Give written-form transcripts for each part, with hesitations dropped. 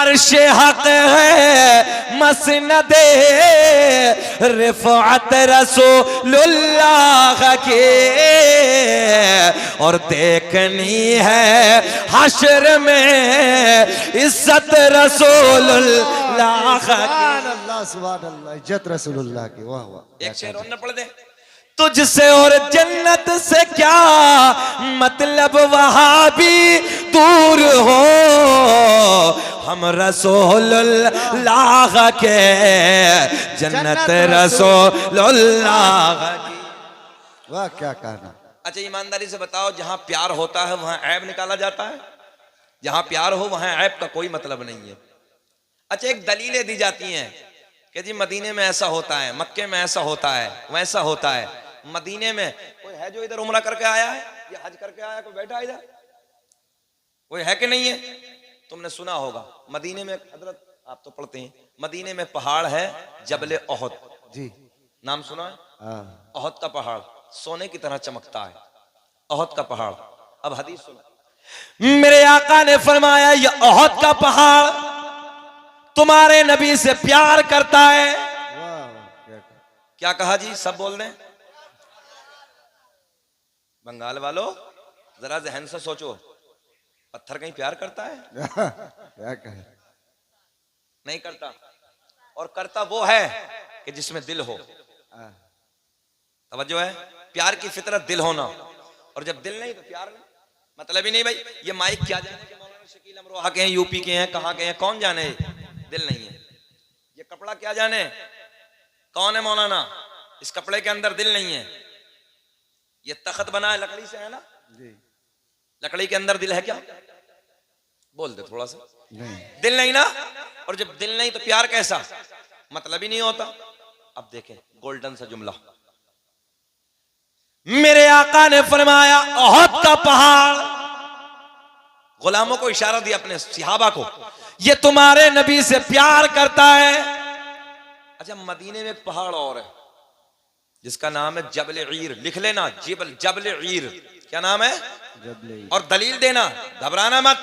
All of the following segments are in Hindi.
अर्श हक है मसनदे रिफ़अत रसूलुल्लाह के, और देखनी है हश्र में इज्जत रसूलुल्लाह की। सुभान अल्लाह, इज्जत रसूलुल्लाह की। वाह वाह। एक शेर और न पढ़ दे। तुझसे और जन्नत से क्या मतलब वहां भी दूर हो, हम रसूलुल्लाह के जन्नत रसूलुल्लाह की। वाह क्या कहना। अच्छा ईमानदारी से बताओ, जहां प्यार होता है वहां ऐब निकाला जाता है? जहां प्यार हो वहां ऐब का कोई मतलब नहीं है। अच्छा एक दलीलें दी जाती हैं कि जी मदीने में ऐसा होता है, मक्के में ऐसा होता है, वैसा होता है। मदीने में कोई है जो इधर उम्रा करके आया है या हज करके आया? कोई बैठा इधर? कोई है कि नहीं है? तुमने सुना होगा मदीने में, हजरत आप तो पढ़ते हैं, मदीने में पहाड़ है जबले ओहद। जी नाम सुना है? ओहद का पहाड़ सोने की तरह चमकता है, ओहद का पहाड़। अब हदीस सुना, मेरे आका ने फरमाया ये ओहद का पहाड़ तुम्हारे नबी से प्यार करता है। क्या कहा जी? सब बोल दें। बंगाल वालों जरा जहन से सोचो, पत्थर कहीं प्यार करता है? क्या कहे? नहीं करता। और करता वो है कि जिसमें दिल हो। तवज्जो है? प्यार की फितरत दिल होना, और जब दिल नहीं तो प्यार नहीं। मतलब ही नहीं भाई, ये माइक क्या जाने के मौलाना शकील अमरोहा के हैं, यूपी के हैं, कहाँ के हैं, कौन जाने, दिल नहीं है। ये कपड़ा क्या जाने कौन है मौलाना, इस कपड़े के अंदर दिल नहीं है। ये तख्त बना है लकड़ी से, है ना जी? लकड़ी के अंदर दिल है क्या? बोल दे थोड़ा सा। नहीं। दिल नहीं ना, और जब दिल नहीं तो प्यार कैसा? मतलब ही नहीं होता। अब देखें गोल्डन सा जुमला, मेरे आका ने फरमाया ओहद का पहाड़, गुलामों को इशारा दिया अपने सहाबा को, ये तुम्हारे नबी से प्यार करता है। अच्छा मदीने में एक पहाड़ और है जिसका नाम है जबल ईर। लिख लेना, जबल ईर। क्या नाम है? और दलील देना, घबराना मत।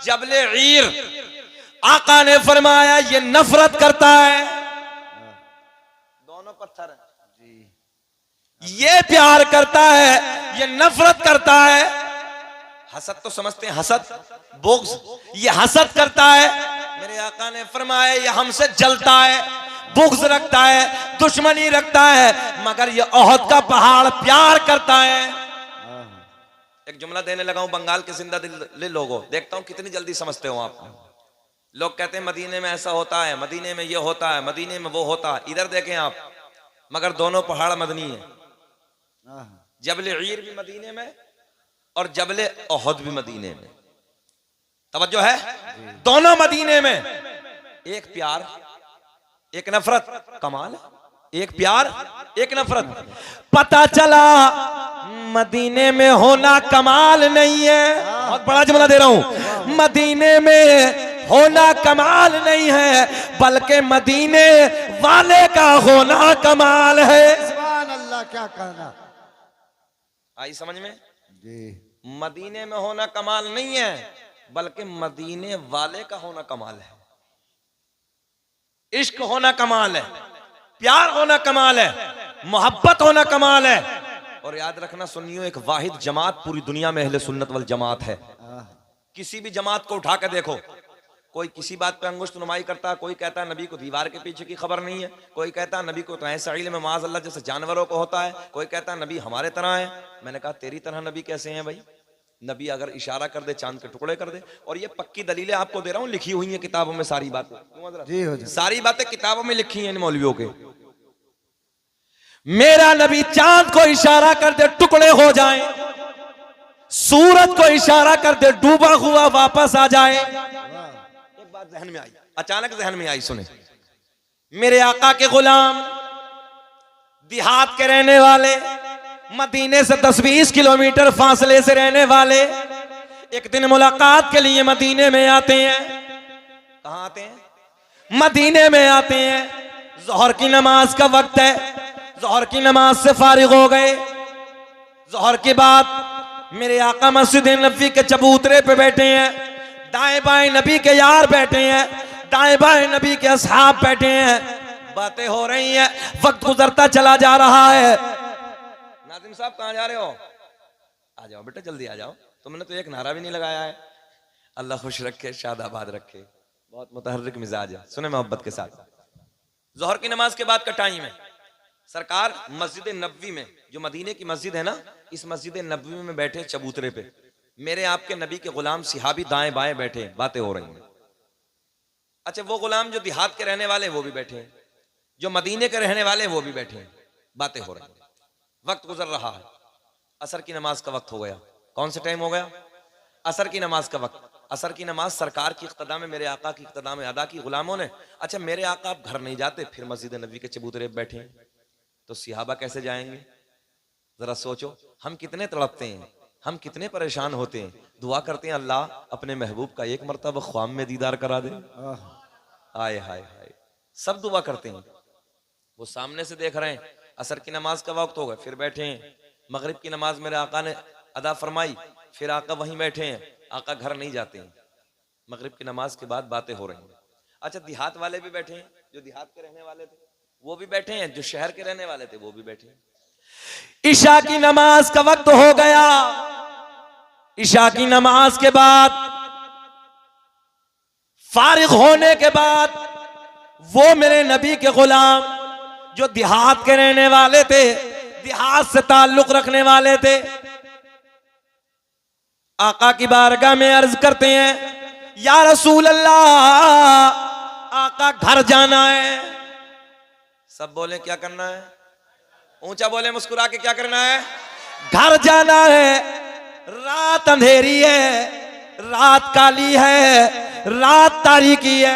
जबल ईर आका ने फरमाया ये नफरत करता है। दोनों पत्थर है जी। ये प्यार करता है, ये नफरत करता है। हसद तो समझते हैं, हसद बुग़्ज़, ये हसद करता है। मेरे आका ने फरमाया ये हमसे जलता है, बुग़्ज़ रखता है, दुश्मनी रखता है, मगर ये ओहद का पहाड़ प्यार करता है। एक जुमला देने लगा हूं बंगाल के जिंदा दिल लोगों, देखता हूं कितनी जल्दी समझते हो आप। लोग कहते हैं मदीने में ऐसा होता है, मदीने में ये होता है, मदीने में वो होता है। इधर देखें आप, मगर दोनों पहाड़ मदनी है। जबल ईर भी मदीने में और जबल ओहद भी मदीने में। तवज्जो है? दोनों मदीने में। एक प्यार एक नफरत, कमाल है। एक प्यार एक नफरत। पता चला मदीने में होना कमाल नहीं है। बहुत बड़ा जुमला दे रहा हूं, मदीने में होना कमाल नहीं है, बल्कि मदीने वाले का होना कमाल है। सुभान अल्लाह, क्या कहना। आई समझ में जी? मदीने में होना कमाल नहीं है, बल्कि मदीने वाले का होना कमाल है। इश्क होना कमाल है, प्यार होना कमाल है, मोहब्बत होना कमाल है। और याद रखना सुन्नियों, एक वाहिद जमात पूरी दुनिया में अहले सुन्नत वल जमात है। किसी भी जमात को उठा कर देखो, कोई किसी बात पे अंगुष्ठ नुमाई करता है। कोई कहता है नबी को दीवार के पीछे की खबर नहीं है, कोई कहता है नबी को तो ऐसा इल्म माज़ अल्लाह जैसे जानवरों को होता है, कोई कहता है नबी हमारे तरह है। मैंने कहा तेरी तरह नबी कैसे हैं भाई? नबी अगर इशारा कर दे चांद के टुकड़े कर दे। और ये पक्की दलीलें आपको दे रहा हूं, लिखी हुई हैं किताबों में सारी बातें। सारी बातें किताबों में लिखी हैं इन मौलवियों के। मेरा नबी चांद को इशारा कर दे टुकड़े हो जाएं, सूरज को इशारा कर दे डूबा हुआ वापस आ जाए। एक बात जहन में आई, अचानक जहन में आई, सुने। मेरे आका के गुलाम, देहात के रहने वाले, मदीने से 10-20 किलोमीटर फासले से रहने वाले, एक दिन मुलाकात के लिए मदीने में आते हैं। कहां आते हैं? मदीने में आते हैं। ज़ोहर की नमाज का वक्त है, ज़ोहर की नमाज से फारिग हो गए। ज़ोहर के बाद मेरे आका मस्जिद नबी के चबूतरे पे बैठे हैं, दाएं बाएं नबी के यार बैठे हैं, दाएं बाएं नबी के असहाब बैठे हैं, बातें हो रही हैं, वक्त गुजरता चला जा रहा है। नाजिम साहब कहाँ जा रहे हो? आ जाओ बेटा, जल्दी आ जाओ, तुमने तो एक नारा भी नहीं लगाया है। अल्लाह खुश रखे, शादाबाद रखे, बहुत मुतहर्रिक मिजाज है। सुने मोहब्बत के साथ, जोहर की नमाज के बाद का टाइम है। सरकार मस्जिद नबवी में, जो मदीने की मस्जिद है ना, इस मस्जिद नबवी में बैठे चबूतरे पे, मेरे आपके नबी के गुलाम सिहाबी दाएं बाएं बैठे, बातें हो रही हैं। अच्छा, वो गुलाम जो देहात के रहने वाले वो भी बैठे हैं, जो मदीने के रहने वाले वो भी बैठे हैं, बातें हो रही हैं। वक्त गुजर रहा है, असर की नमाज का वक्त हो गया। कौन सा टाइम हो गया? असर की नमाज का वक्त। असर की नमाज सरकार की इक़्तिदा में, मेरे आका की इक़्तिदा में अदा की गुलामों ने। अच्छा, मेरे आका आप घर नहीं जाते, फिर मस्जिद नबी के चबूतरे पे बैठे हैं, तो सिहाबा कैसे जाएंगे? जरा सोचो, हम कितने तड़पते हैं, हम कितने परेशान होते हैं, दुआ करते हैं अल्लाह अपने महबूब का एक मरतबा ख्वाब में दीदार करा दे। आए हाय हाय, सब दुआ करते हैं। वो सामने से देख रहे हैं, असर की नमाज का वक्त होगा, फिर बैठे हैं। मगरिब की नमाज मेरे आका ने अदा फरमाई, फिर आका वहीं बैठे हैं, आका घर नहीं जाते हैं। मगरिब की नमाज के बाद बातें हो रही हैं। अच्छा, देहात वाले भी बैठे हैं, जो देहात के रहने वाले थे वो भी बैठे हैं, जो शहर के रहने वाले थे वो भी बैठे हैं। ईशा की नमाज का वक्त हो गया। ईशा की नमाज के बाद फारिग होने के बाद वो मेरे नबी के गुलाम जो देहात के रहने वाले थे, देहात से ताल्लुक रखने वाले थे, आका की बारगाह में अर्ज करते हैं, या रसूल अल्लाह, आका घर जाना है। सब बोले क्या करना है? ऊंचा बोले, मुस्कुरा के, क्या करना है? घर जाना है। रात अंधेरी है, रात काली है, रात तारीकी है।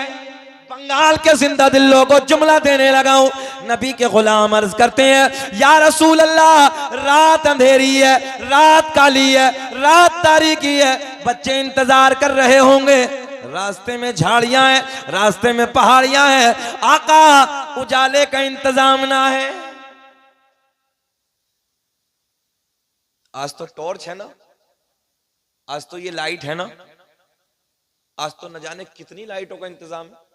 बंगाल के जिंदा दिलों को जुमला देने लगा हूं। नबी के गुलाम अर्ज करते हैं, या रसूल अल्लाह, रात अंधेरी है, रात काली है, रात तारीकी है। बच्चे इंतजार कर रहे होंगे, रास्ते में झाड़ियां हैं, रास्ते में पहाड़ियां हैं, आका उजाले का इंतजाम ना है। आज तो टॉर्च है ना, आज तो ये लाइट है ना, आज तो न जाने कितनी लाइटों का इंतजाम है।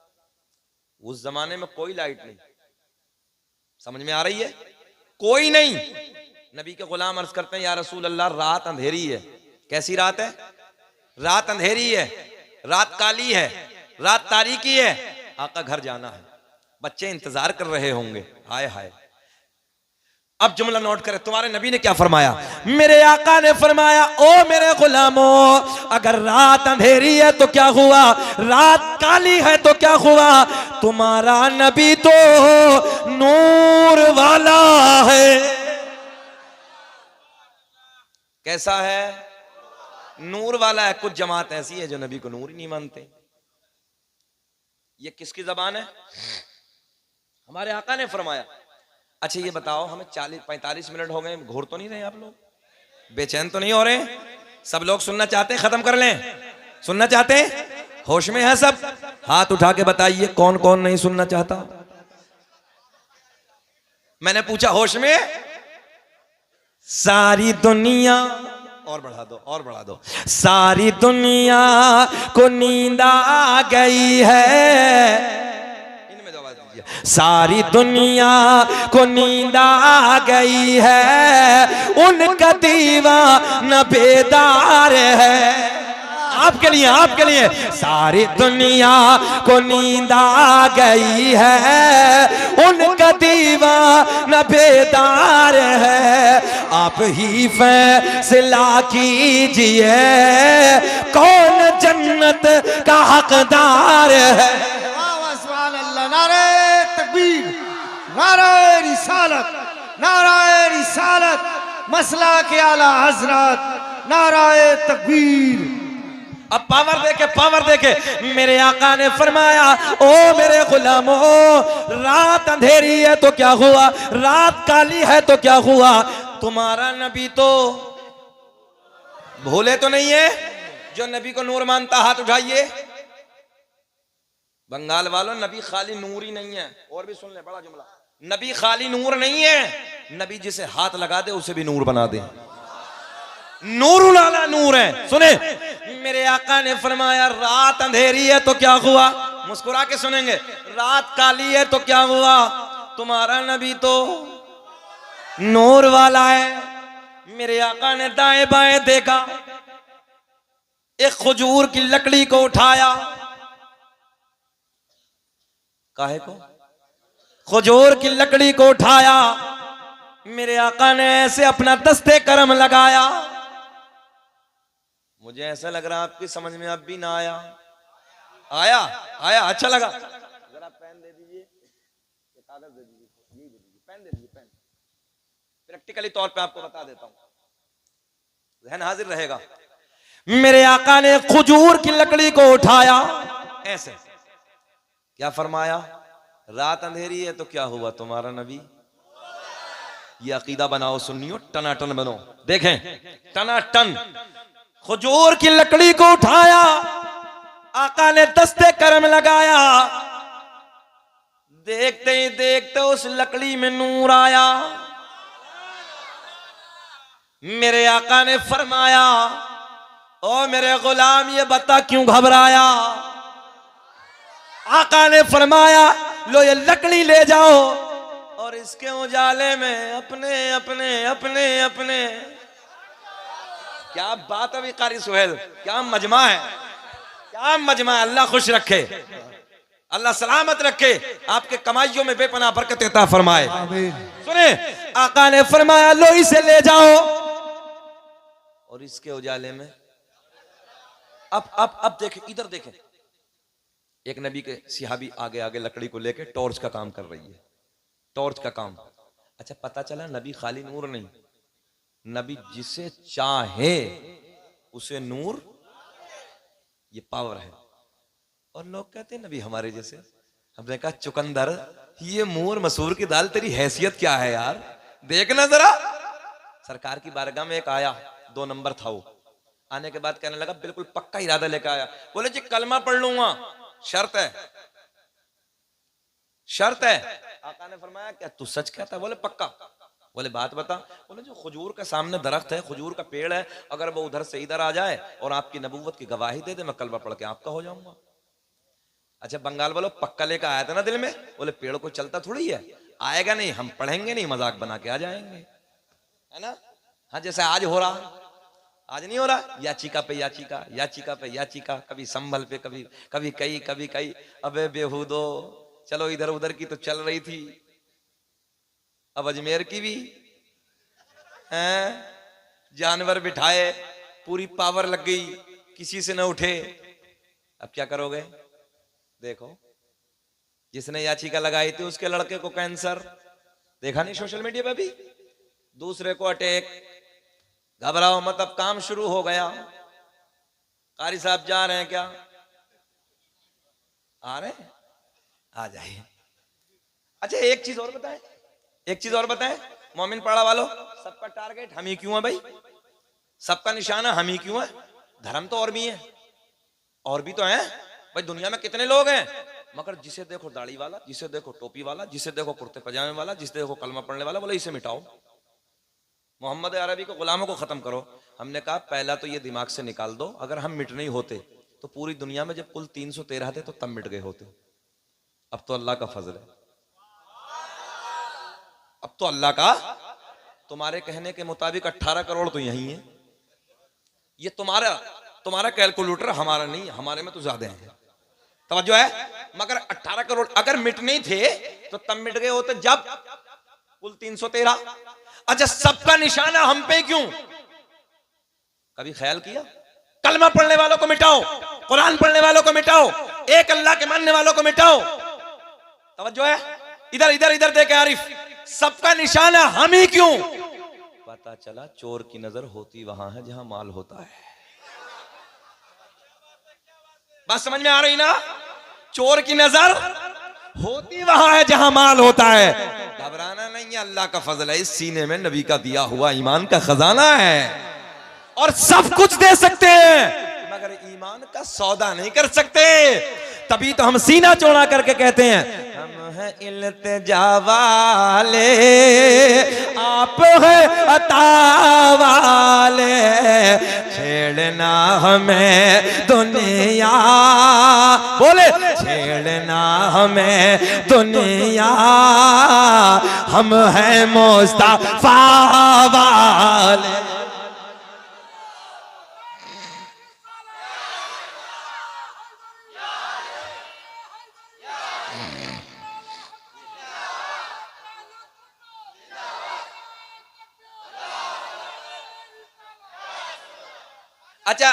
उस जमाने में कोई लाइट नहीं, समझ में आ रही है? कोई नहीं। नबी के गुलाम अर्ज करते हैं, या रसूल अल्लाह, रात अंधेरी है। कैसी रात है? रात अंधेरी है, रात काली है, रात तारीकी है, आका घर जाना है। बच्चे इंतजार कर रहे होंगे। हाय हाय, अब जुमला नोट करें, तुम्हारे नबी ने क्या फरमाया? मेरे आका ने फरमाया, ओ मेरे गुलामों, अगर रात अंधेरी है तो क्या हुआ, रात काली है तो क्या हुआ, तुम्हारा नबी तो नूर वाला है। कैसा है? नूर वाला है। कुछ जमात ऐसी है जो नबी को नूर ही नहीं मानते। ये किसकी जबान है? हमारे आका ने फरमाया। अच्छा ये बताओ, हमें 40-45 मिनट हो गए, घोर तो नहीं रहे आप लोग? बेचैन तो नहीं हो रहे? सब लोग सुनना चाहते हैं? खत्म कर लें? सुनना चाहते हैं? होश में है सब? हाथ उठा के बताइए कौन कौन नहीं सुनना चाहता। मैंने पूछा होश में? सारी दुनिया, और बढ़ा दो, और बढ़ा दो। सारी दुनिया को नींद आ गई है, सारी दुनिया को नींद आ गई है, उनका दीवाना बेदार है। आपके लिए, आपके लिए। सारी दुनिया को नींद आ गई है, उनका दीवाना बेदार है। आप ही फैसला कीजिए, कौन जन्नत का हकदार है। नारे तकबीर, नारे रिसालत, नारे रिसालत, मसला के आला हजरत, नारे तकबीर। अब पावर देके, पावर देके मेरे आका ने फरमाया, ओ मेरे गुलामों, रात अंधेरी है तो क्या हुआ, रात काली है तो क्या हुआ, तुम्हारा नबी तो भोले तो नहीं है? जो नबी को नूर मानता हाथ उठाइए। बंगाल वालों, नबी खाली नूर ही नहीं है, और भी सुन ले, बड़ा जुमला। नबी खाली नूर नहीं है, नबी जिसे हाथ लगा दे उसे भी नूर बना दे। नूरुल आला नूर है। सुने, मेरे आका ने फरमाया रात अंधेरी है तो क्या हुआ, मुस्कुरा के सुनेंगे, रात काली है तो क्या हुआ, तुम्हारा नबी तो नूर वाला है। मेरे आका ने दाएं बाएं देखा, एक खजूर की लकड़ी को उठाया, काहे को, खजूर की लकड़ी को उठाया, मेरे आका ने ऐसे अपना दस्ते करम लगाया। मुझे ऐसा लग रहा आपकी समझ में अब भी ना आया, आया आया, अच्छा लगा, जरा पेन दे दीजिए, कागज दे दीजिए, ये दे दीजिए, पेन दे दीजिए, पेन। प्रैक्टिकली तौर पे आपको बता देता हूं, ज़हन हाजिर रहेगा। मेरे आका ने खजूर की लकड़ी को उठाया, ऐसे क्या फरमाया, रात अंधेरी है तो क्या हुआ, तुम्हारा नबी। ये अकीदा बनाओ सुन्नियों, टनाटन बनो। देखें टनाटन, खजूर की लकड़ी को उठाया, आका ने दस्ते करम लगाया, देखते ही देखते उस लकड़ी में नूर आया। मेरे आका ने फरमाया, ओ मेरे गुलाम ये बता क्यों घबराया। आका ने फरमाया, लो ये लकड़ी ले जाओ और इसके उजाले में अपने अपने अपने अपने, क्या बात है कारी सुहेल, क्या मजमा है, क्या मजमा है। अल्लाह खुश रखे, अल्लाह सलामत रखे, आपके कमाइयों में बेपनाह बरकत अता फरमाए। सुने, आका ने फरमाया लो इसे ले जाओ और इसके उजाले में अब देखें, इधर देखें, एक नबी के सिहाबी आगे आगे लकड़ी को लेके टॉर्च का काम कर रही है, टॉर्च का काम। अच्छा पता चला नबी खाली नूर नहीं, नबी जिसे चाहे उसे नूर, ये पावर है। और लोग कहते हैं नबी हमारे जैसे, हमने कहा चुकंदर, ये मूर मसूर की दाल, तेरी हैसियत क्या है यार, देखना जरा। सरकार की बारगाह में एक आया, 2 नंबर था वो, आने के बाद कहने लगा बिल्कुल पक्का इरादा लेकर आया, बोले जी कलमा पढ़ लूंगा, शर्त है, शर्त है। आका ने फरमाया क्या तू सच कहता है, बोले पक्का। बोले बात बता, बोले जो खजूर के सामने दरख्त है, खजूर का पेड़ है, अगर वो उधर से इधर आ जाए और आपकी नबूवत की गवाही दे दे, मैं कलमा पढ़ के आपका हो जाऊंगा। अच्छा बंगाल वालों, पक्का लेकर आया था ना दिल में, बोले पेड़ को चलता थोड़ी है, आएगा नहीं, हम पढ़ेंगे नहीं, मजाक बना के आ जाएंगे, है ना। हाँ जैसे आज हो रहा, आज नहीं हो रहा, याचिका पे याचिका, याचिका पे याचिका, कभी संभल पे, कभी कई। अबे बेहूदो, चलो इधर उधर की तो चल रही थी, अब अजमेर की भी हैं, जानवर बिठाए, पूरी पावर लग गई, किसी से न उठे, अब क्या करोगे। देखो जिसने याचिका लगाई थी उसके लड़के को कैंसर, देखा नहीं सोशल मीडिया पे भी, दूसरे को अटैक। घबराओ मत, अब काम शुरू हो गया। कारी साहब जा रहे हैं क्या, आ रहे हैं, आ जाइए। अच्छा एक चीज और बताएं, एक चीज और बताएं, मोमिन पाड़ा वालों, सबका टारगेट हम ही क्यों है भाई, सबका निशाना हम ही क्यों है। धर्म तो और भी है, और भी तो है भाई, दुनिया में कितने लोग हैं, मगर जिसे देखो दाढ़ी वाला, जिसे देखो टोपी वाला, जिसे देखो कुर्ते पजामे वाला, जिसे देखो कलमा पढ़ने वाला, बोले इसे मिटाओ, मोहम्मद अरबी को, गुलामों को खत्म करो। हमने कहा पहला तो ये दिमाग से निकाल दो, अगर हम मिट नहीं होते तो पूरी दुनिया में जब कुल 313 थे तो तब मिट गए होते। अब तो अल्लाह का फजल है, अब तो अल्लाह का, तुम्हारे कहने के मुताबिक 18 करोड़ तो यही है, ये तुम्हारा कैलकुलेटर, हमारा नहीं, हमारे में तो ज्यादा है, तवज्जो है। मगर 18 करोड़ अगर मिट नहीं थे तो तब मिट गए होते जब कुल 313। अच्छा सबका निशाना हम पे क्यों, कभी ख्याल किया। कलमा पढ़ने वालों को मिटाओ, कुरान पढ़ने वालों को मिटाओ, एक अल्लाह के मानने वालों को मिटाओ, तवज्जो है। इधर इधर इधर देखे आरिफ, सबका निशाना हम ही क्यों। पता चला चोर की नजर होती वहां है जहां माल होता है। बात समझ में आ रही ना, चोर की नजर होती वहां है जहां माल होता है। घबराना नहीं है, अल्लाह का फजल है, इस सीने में नबी का दिया हुआ ईमान का खजाना है, और सब कुछ दे सकते हैं मगर ईमान का सौदा नहीं कर सकते। तभी तो हम सीना चौड़ा करके कहते हैं हम है इल्तिजा वाले, आप है अता वाले, छेड़ना हमें दुनिया, बोले छेड़ना हमें दुनिया, हम हैं मुस्तफा वाले। अच्छा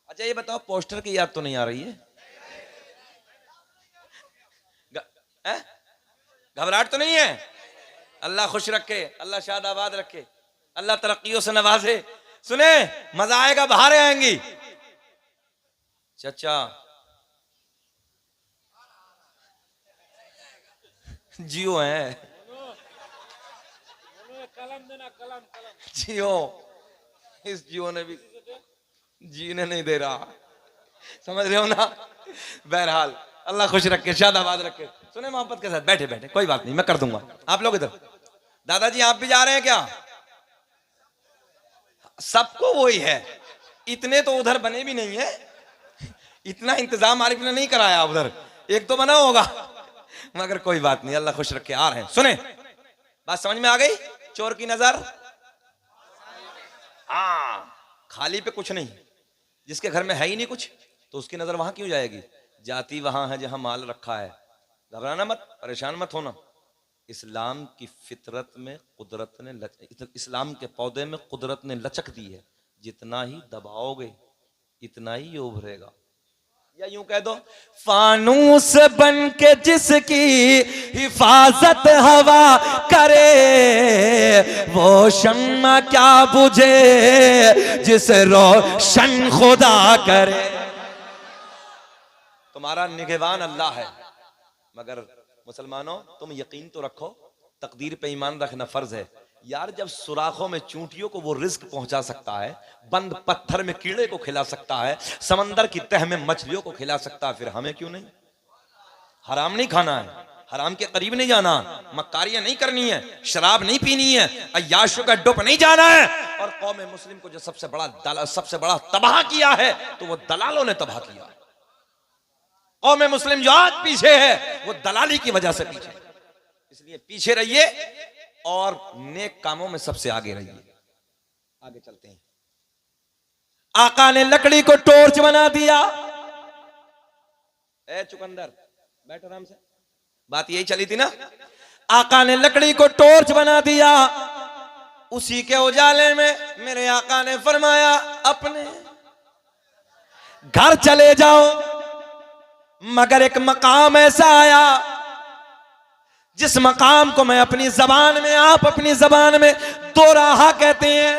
अच्छा ये बताओ, पोस्टर की याद तो नहीं आ रही है? घबराहट तो नहीं है? अल्लाह खुश रखे, अल्लाह शाद आबाद रखे, अल्लाह तरक्कियों से नवाजे। सुने, मजा आएगा, बाहर आएंगी। चाचा जियो है, जियो, इस जियो ने भी जीने नहीं दे रहा, समझ रहे हो ना? बहरहाल अल्लाह खुश रखे, शादाबाद रखे। सुने मोहब्बत के साथ, बैठे बैठे, कोई बात नहीं, मैं कर दूंगा। आप लोग इधर, दादाजी आप भी जा रहे हैं क्या? सबको वही है, इतने तो उधर बने भी नहीं है, इतना इंतजाम आरिफ ने नहीं कराया उधर, एक तो बना होगा, मगर कोई बात नहीं, अल्लाह खुश रखे, आ रहे हैं। सुने, बात समझ में आ गई? चोर की नजर, हाँ, खाली पे कुछ नहीं, जिसके घर में है ही नहीं कुछ तो उसकी नजर वहां क्यों जाएगी? जाती वहां है जहां माल रखा है। घबराना मत, परेशान मत होना। इस्लाम की फितरत में कुदरत ने, इस्लाम के पौधे में कुदरत ने लचक दी है, जितना ही दबाओगे इतना ही उभरेगा। या यूं कह दो, फानूस बन के जिसकी हिफाजत हवा करे, वो शम्मा क्या बुझे जिसे रोशन खुदा करे। तुम्हारा निगहबान अल्लाह है, मगर मुसलमानों तुम यकीन तो रखो, तकदीर पे ईमान रखना फर्ज है। यार जब सुराखों में चूंटियों को वो रिस्क पहुंचा सकता है, बंद पत्थर में कीड़े को खिला सकता है, समंदर की तह में मछलियों को खिला सकता है, फिर हमें क्यों नहीं? हराम नहीं खाना है, हराम के करीब नहीं जाना, मक्कारियां नहीं करनी है, शराब नहीं पीनी है, अय्याशों का डुप नहीं जाना है। और कौम मुस्लिम को जो सबसे बड़ा तबाह किया है तो वो दलालों ने तबाह किया। कौम मुस्लिम जो आज पीछे है वो दलाली की वजह से पीछे, इसलिए पीछे रहिए और नेक कामों में सबसे आगे रहिए। आगे चलते हैं। आका ने लकड़ी को टॉर्च बना दिया। ए चुकंदर बैठ आराम से, बात यही चली थी ना। आका ने लकड़ी को टॉर्च बना दिया, उसी के उजाले में मेरे आका ने फरमाया अपने घर चले जाओ। मगर एक मकाम ऐसा आया जिस मकाम को मैं अपनी जबान में, आप अपनी जबान में दोराहा कहते हैं।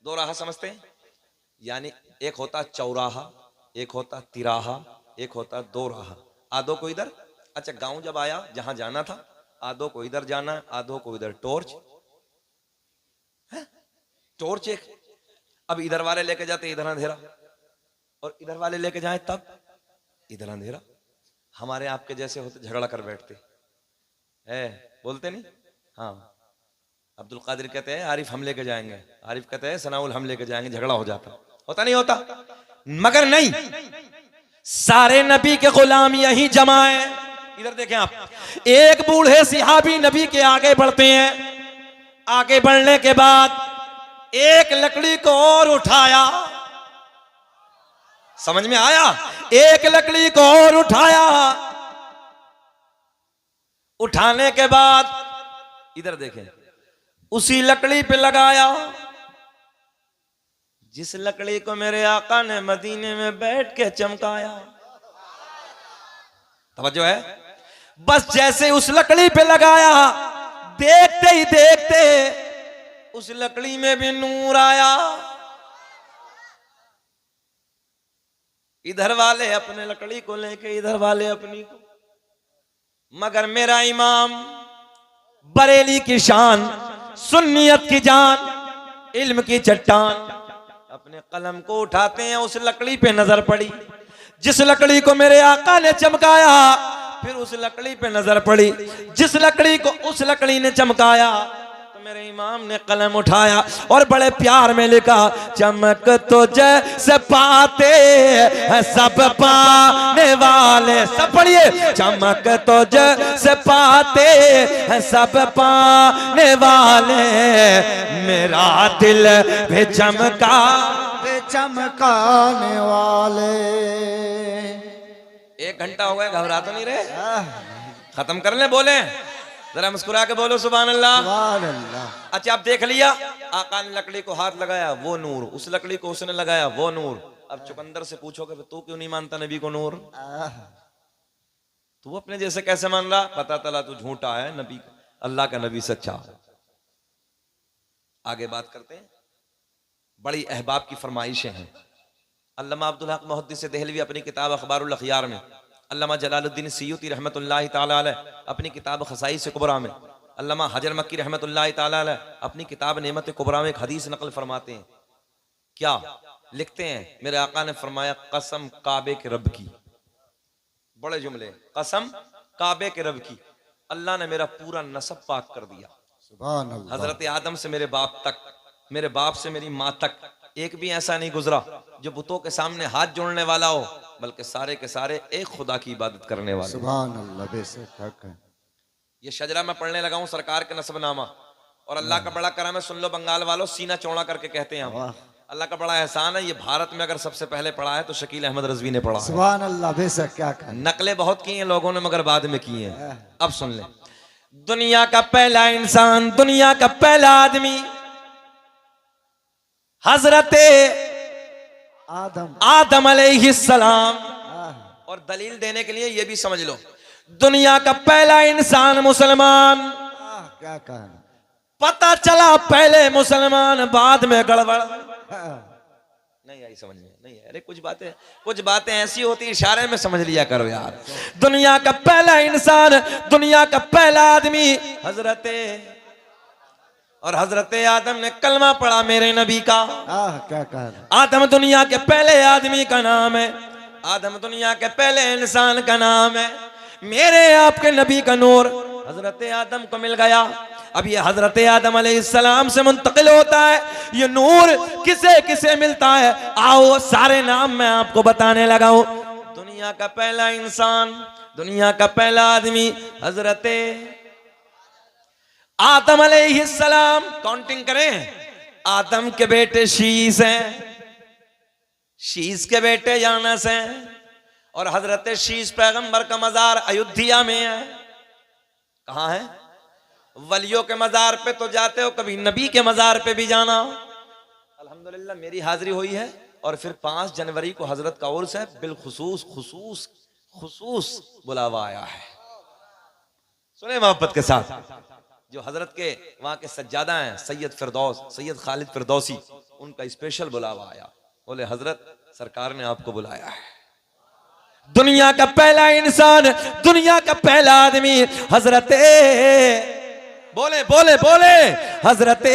दोराहा समझते हैं? यानी एक होता चौराहा, एक होता तिराहा, एक होता दोराहा। आधो को इधर, अच्छा गांव जब आया जहां जाना था, आधो को इधर जाना, आधो को इधर। टॉर्च है? टॉर्च एक, अब इधर वाले लेके जाते इधर अंधेरा, और इधर वाले लेके जाए तब इधर अंधेरा। हमारे आपके जैसे होते झगड़ा कर बैठते है, बोलते नहीं? हाँ, अब्दुल कादिर कहते हैं आरिफ हम लेके जाएंगे, आरिफ कहते हैं सनाउल हम लेके जाएंगे, झगड़ा हो जाता। होता नहीं होता? मगर नहीं, सारे नबी के गुलाम यही जमा है। इधर देखें आप, एक बूढ़े सिहाबी नबी के आगे बढ़ते हैं। आगे बढ़ने के बाद एक लकड़ी को और उठाया, समझ में आया? एक लकड़ी को और उठाया। उठाने के बाद इधर देखें, उसी लकड़ी पे लगाया जिस लकड़ी को मेरे आका ने मदीने में बैठ के चमकाया। तवज्जो है? बस जैसे उस लकड़ी पे लगाया, देखते ही देखते उस लकड़ी में भी नूर आया। इधर वाले अपने लकड़ी को लेके, इधर वाले अपनी को। मगर मेरा इमाम बरेली की शान, सुन्नियत की जान, इल्म की चट्टान, अपने कलम को उठाते हैं, उस लकड़ी पे नजर पड़ी। जिस लकड़ी को मेरे आका ने चमकाया, फिर उस लकड़ी पे नजर पड़ी। जिस लकड़ी को उस लकड़ी ने चमकाया, तो मेरे इमाम ने कलम उठाया और बड़े प्यार में लिखा, चमक तो जैसे पाते हैं सब पाने वाले। सब पढ़िए, चमक तो जैसे पाते हैं सब पाने वाले, मेरा दिल भी चमका चमकाने वाले। 1 घंटा हो गया, घबरा तो नहीं रहे? खत्म कर ले, बोले जरा मुस्कुरा के बोलो सुभान अल्लाह। सुभान अल्लाह। अच्छा, आप देख लिया, आका ने लकड़ी को हाथ लगाया, वो नूर। उस लकड़ी को उसने लगाया, वो नूर। अब चुकंदर से पूछोगे तू क्यों नहीं मानता नबी को नूर? तू अपने जैसे कैसे मान रहा? पता चला तू झूठा है, नबी अल्लाह का नबी सच्चा। आगे बात करते हैं। बड़ी अहबाब की फरमाइशें हैं। अल्लामा अब्दुल हक मुहद्दिस देहलवी अपनी किताब अखबारुल अखयार में, अल्लामा जलालुद्दीन सियूती रहमतुल्लाहि ताला अलैह अपनी किताब खसाइस कुबरा में, अल्लामा हजर मक्की रहमतुल्लाहि ताला अलैह अपनी किताब नेमत कुबरा में एक हदीस नकल फरमाते हैं। क्या लिखते हैं? मेरे आका ने फरमाया, कसम काबे के रब की। बड़े जुमले, कसम काबे के रब की, अल्लाह ने मेरा पूरा नसब पाक कर दिया। सुभान अल्लाह। हजरत आदम से मेरे बाप तक, मेरे बाप से मेरी माँ तक, एक भी ऐसा नहीं गुजरा जो बुतों के सामने हाथ जोड़ने वाला हो, बल्कि सारे के सारे एक खुदा की इबादत करने वाले। सुभान अल्लाह, बेशक हक है। ये शजरा मैं पढ़ने लगा हूँ सरकार के नसबनामा, और अल्लाह का बड़ा करम है, सुन लो बंगाल वालों, सीना चौड़ा करके कहते हैं हम। अल्लाह का बड़ा एहसान है, ये भारत में अगर सबसे पहले पढ़ा है तो शकील अहमद रजवी ने पढ़ा है। सुभान अल्लाह, बेशक क्या कहा। नकलें बहुत की हैं लोगों ने, मगर बाद में की हैं। अब सुन ले, दुनिया का पहला इंसान, दुनिया का पहला आदमी हजरते आदम अलैहिस्सलाम। और दलील देने के लिए ये भी समझ लो, दुनिया का पहला इंसान मुसलमान। क्या कहा। पता चला पहले मुसलमान, बाद में गड़बड़। नहीं आई समझ में? नहीं है। अरे कुछ बातें ऐसी होती इशारे में समझ लिया करो यार। दुनिया का पहला इंसान, दुनिया का पहला आदमी हजरते, और हजरते आदम ने कलमा पढ़ा मेरे नबी का। क्या कहा। आदम दुनिया के पहले आदमी का नाम है, आदम दुनिया के पहले इंसान का नाम है। मेरे आपके नबी का नूर हजरते आदम को मिल गया। अब ये हजरत आदम अलैहिस्सलाम से मुंतकिल होता है। ये नूर किसे किसे मिलता है, आओ सारे नाम मैं आपको बताने लगा हूं। दुनिया का पहला इंसान, दुनिया का पहला आदमी हजरत आदम अलैहिस्सलाम। काउंटिंग करें, आदम के बेटे शीस हैं, शीस के बेटे यानस हैं, और हजरत शीस पैगंबर का मजार अयोध्या में है। कहां है? वलियों के मजार पे तो जाते हो, कभी नबी के मजार पे भी जाना। अल्हम्दुलिल्लाह मेरी हाजिरी हुई है, और फिर 5 जनवरी को हजरत का उर्स है, खुसूस बुलावा आया है। सुने मोहब्बत के साथ, जो हजरत के वहां के सज्जादा हैं सैयद खालिद फिरदौसी, उनका स्पेशल बुलावा आया। बोले हजरत सरकार ने आपको बुलाया है। दुनिया का पहला इंसान, दुनिया का पहला आदमी हजरत बोले बोले बोले हजरत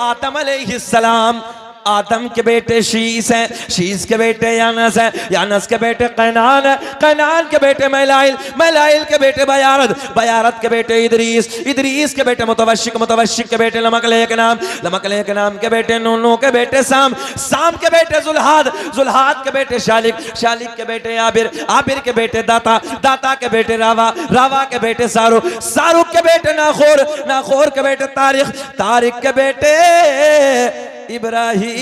आदम अलैहिस्सलाम। आदम के बेटे शीस हैं, शीस के बेटे यानस हैं, यानस के बेटे कैनान है, कैनान के बेटे मैलाइल, मैलाइल के बेटे बयारत, बयारत के बेटे इदरीस, इदरीस के बेटे मुतवशिक, मुतवशिक के बेटे लमकले के नाम, लमकले के नाम के बेटे नूनू के बेटे साम, साम के बेटे जुल्हाद, जुल्हाद के बेटे शालिक, शालिक के बेटे आबिर, आबिर के बेटे दाता, दाता के बेटे रावा, रावा के बेटे सारुख, सारुख के बेटे नाखोर, नाखोर के बेटे तारिक, तारिक के बेटे इब्राहिम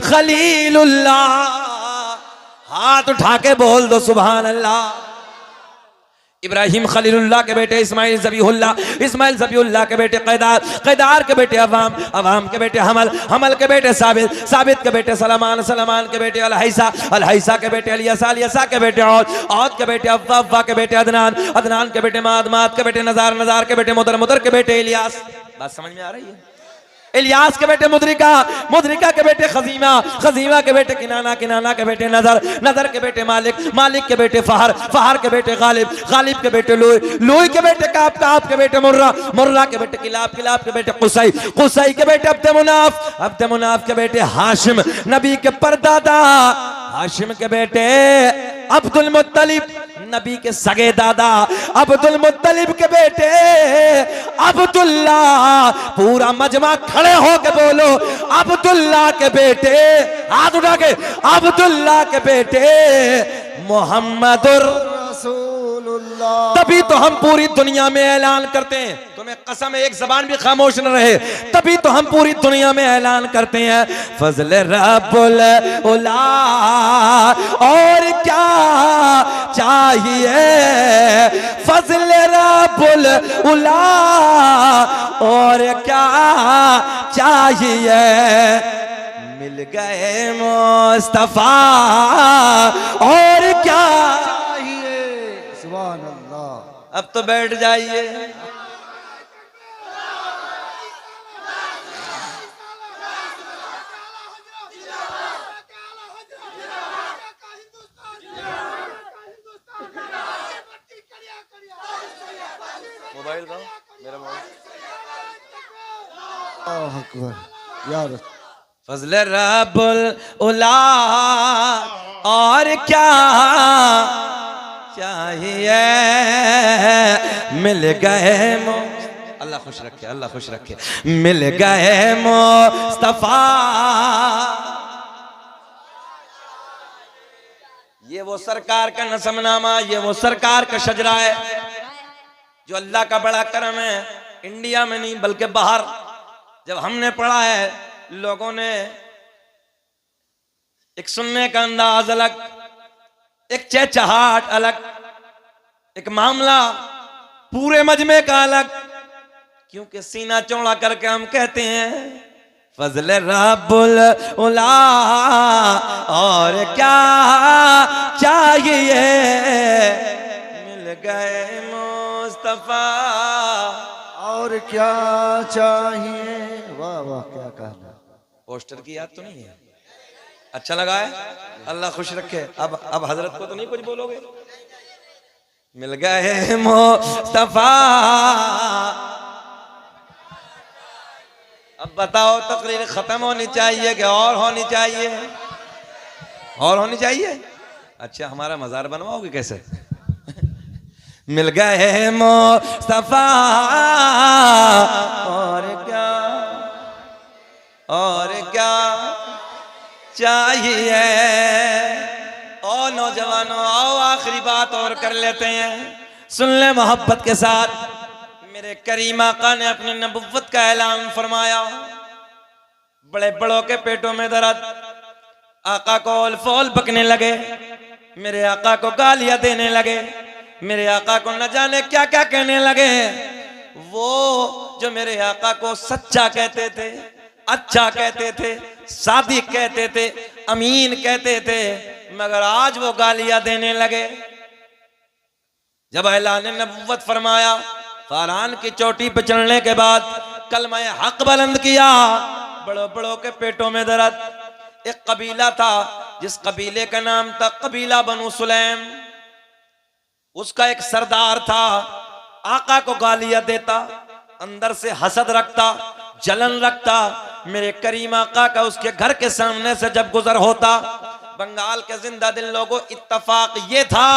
खलीलुल्लाह। हाथ उठा के बोल दो सुभान अल्लाह। इब्राहिम खलीलुल्लाह के बेटे इस्माइल ज़बीहुल्लाह के बेटे कैदार के बेटे अवाम के बेटे हमल के बेटे साबित के बेटे सलमान के बेटे अलहैसा के बेटे अलियसा के बेटे औद के बेटे अव्वा के बेटे अदनान के बेटे माद के बेटे नजार के बेटे मुदर के बेटे इलियास। बात समझ में आ रही है? इलियास के बेटे मुदरिका के बेटे खजीमा के बेटे किनाना के बेटे नजर के बेटे मालिक के बेटे फहर के बेटे गालिब के बेटे लुई के बेटे काब के बेटे मुर्रा के बेटे किलाब के बेटे कुसई के बेटे अब्द मुनाफ के बेटे हाशिम, नबी के परदादा हाशिम के बेटे अब्दुल मुत्तलिब, नबी के सगे दादा अब्दुल मुत्तलिब के बेटे अब्दुल्ला। पूरा मजमा खड़े हो के बोलो अब्दुल्ला के बेटे, हाथ उठा के अब्दुल्ला के बेटे मोहम्मदुर रसूलुल्लाह। तभी तो हम पूरी दुनिया में ऐलान करते हैं, तुम्हें कसम है एक जबान भी खामोश न रहे, तभी तो हम पूरी दुनिया में ऐलान करते हैं फजल रब्बुल उला और क्या चाहिए, फजल रब्बुल उला और क्या चाहिए, मिल गए मुस्तफा और क्या चाहिए। सुभान अल्लाह। अब तो बैठ जाइए। मोबाइल दो, मेरा मोबाइल। अल्लाहु अकबर या रसूल। फजल रब्बुल उला और क्या चाहिए, मिल गए अल्लाह खुश रखे, अल्लाह खुश रखे, मिल गए मुस्तफा। ये वो सरकार का नसमनामा, ये वो सरकार का शजरा है जो अल्लाह का बड़ा करम है। इंडिया में नहीं बल्कि बाहर जब हमने पढ़ा है, लोगों ने एक सुनने का अंदाज अलग, एक चहचहाट अलग, एक मामला पूरे मजमे का अलग, क्योंकि सीना चौड़ा करके हम कहते हैं फजल रब्बुल उला और क्या चाहिए, मिल गए मुस्तफा और क्या चाहिए। वाह वाह क्या कहना। पोस्टर की याद तो नहीं है? अच्छा लगा है? अल्लाह खुश रखे। अब हजरत को तो नहीं कुछ बोलोगे? मिल गए मुस्तफा। अब बताओ तकरीर खत्म होनी चाहिए कि और होनी चाहिए? और होनी चाहिए। अच्छा हमारा मजार बनवाओगे कैसे? मिल गए मुस्तफा और क्या चाहिए। और नौजवानों आओ आखिरी बात और कर लेते हैं, सुन ले मोहब्बत के साथ। मेरे करीम आका ने अपनी नबुव्वत का ऐलान फरमाया। बड़े बड़ों के पेटों में दर्द, आका को औल-फौल बकने लगे, मेरे आका को गालियां देने लगे, मेरे आका को न जाने क्या क्या कहने लगे। वो जो मेरे आका को सच्चा कहते थे, अच्छा कहते थे, सादिक कहते थे, अमीन कहते थे, मगर आज वो गालियां देने लगे। जब ऐलान नबुव्वत फरमाया, फारान की चोटी पे चढ़ने के बाद कलमा हक बुलंद किया, बड़ों बड़ों के पेटों में दर्द। एक कबीला था जिस कबीले का नाम था कबीला बनु सुलैम। उसका एक सरदार था, आका को गालियां देता, अंदर से हसद रखता, जलन रखता। मेरे करीम आका का उसके घर के सामने से जब गुजर होता, बंगाल के जिंदा दिल लोगों इत्तफाक ये था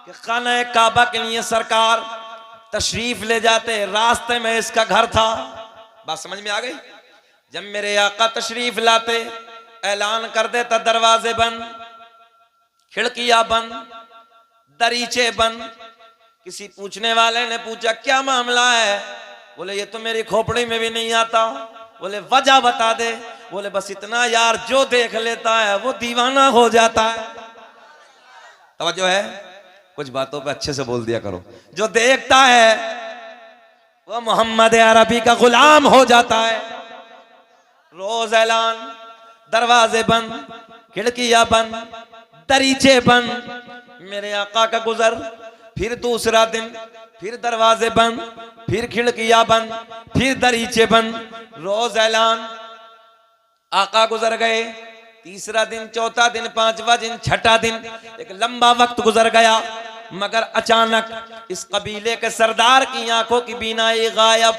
कि खाना काबा के लिए सरकार तशरीफ ले जाते, रास्ते में इसका घर था। बात समझ में आ गई? जब मेरे आका तशरीफ लाते, ऐलान कर देता दरवाजे बंद, खिड़कियां बंद, दरीचे बंद। किसी पूछने वाले ने पूछा क्या मामला है? बोले ये तो मेरी खोपड़ी में भी नहीं आता। बोले वजह बता दे। बोले बस इतना यार, जो देख लेता है वो दीवाना हो जाता है। तवज्जो है? कुछ बातों पे अच्छे से बोल दिया करो। जो देखता है वो मोहम्मद अरबी का गुलाम हो जाता है। रोज ऐलान, दरवाजे बंद, खिड़कियां बंद, दरीचे बंद, मेरे आका का गुजर। फिर दूसरा दिन, फिर दरवाजे बंद, फिर खिड़कियां बंद, फिर दरीचे बंद, रोज ऐलान। आका गुजर गए, तीसरा दिन, चौथा दिन, पांचवा दिन, छठा दिन, एक लंबा वक्त गुजर गया। मगर अचानक इस कबीले के सरदार की आंखों की बीनाई गायब,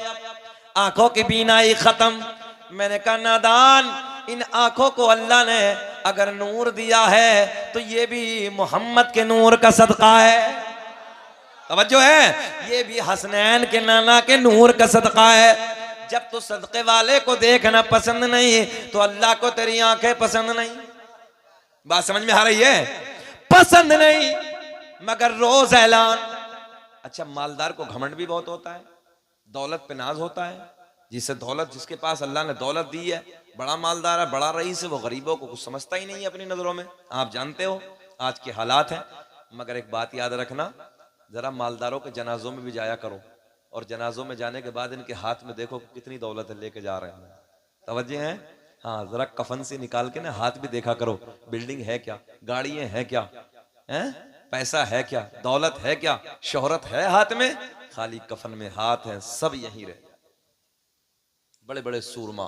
आंखों की बीनाई खत्म। मैंने कहा नादान, इन आंखों को अल्लाह ने अगर नूर दिया है तो ये भी मोहम्मद के नूर का सदका है। तवज्जो है, ये भी हसनैन के नाना के नूर का सदका है। जब तो सदके वाले को देखना पसंद नहीं तो अल्लाह को तेरी आंखें पसंद नहीं। बात समझ में आ रही है? पसंद नहीं, मगर रोज ऐलान। अच्छा, मालदार को घमंड भी बहुत होता है, दौलत पे नाज होता है। जिससे दौलत, जिसके पास अल्लाह ने दौलत दी है, बड़ा मालदार है, बड़ा रईस है, वो गरीबों को कुछ समझता ही नहीं है अपनी नजरों में। आप जानते हो आज के हालात हैं। मगर एक बात याद रखना, जरा मालदारों के जनाजों में भी जाया करो और जनाजों में जाने के बाद इनके हाथ में देखो कितनी दौलत है लेके जा रहे हैं। तवज्जो है? हाँ, जरा कफन से निकाल के ना हाथ भी देखा करो, बिल्डिंग है क्या, गाड़ियां हैं क्या, हैं, पैसा है क्या, दौलत है क्या, शोहरत है हाथ में, खाली कफन में हाथ है। सब यहीं रहे। बड़े बड़े सूरमा,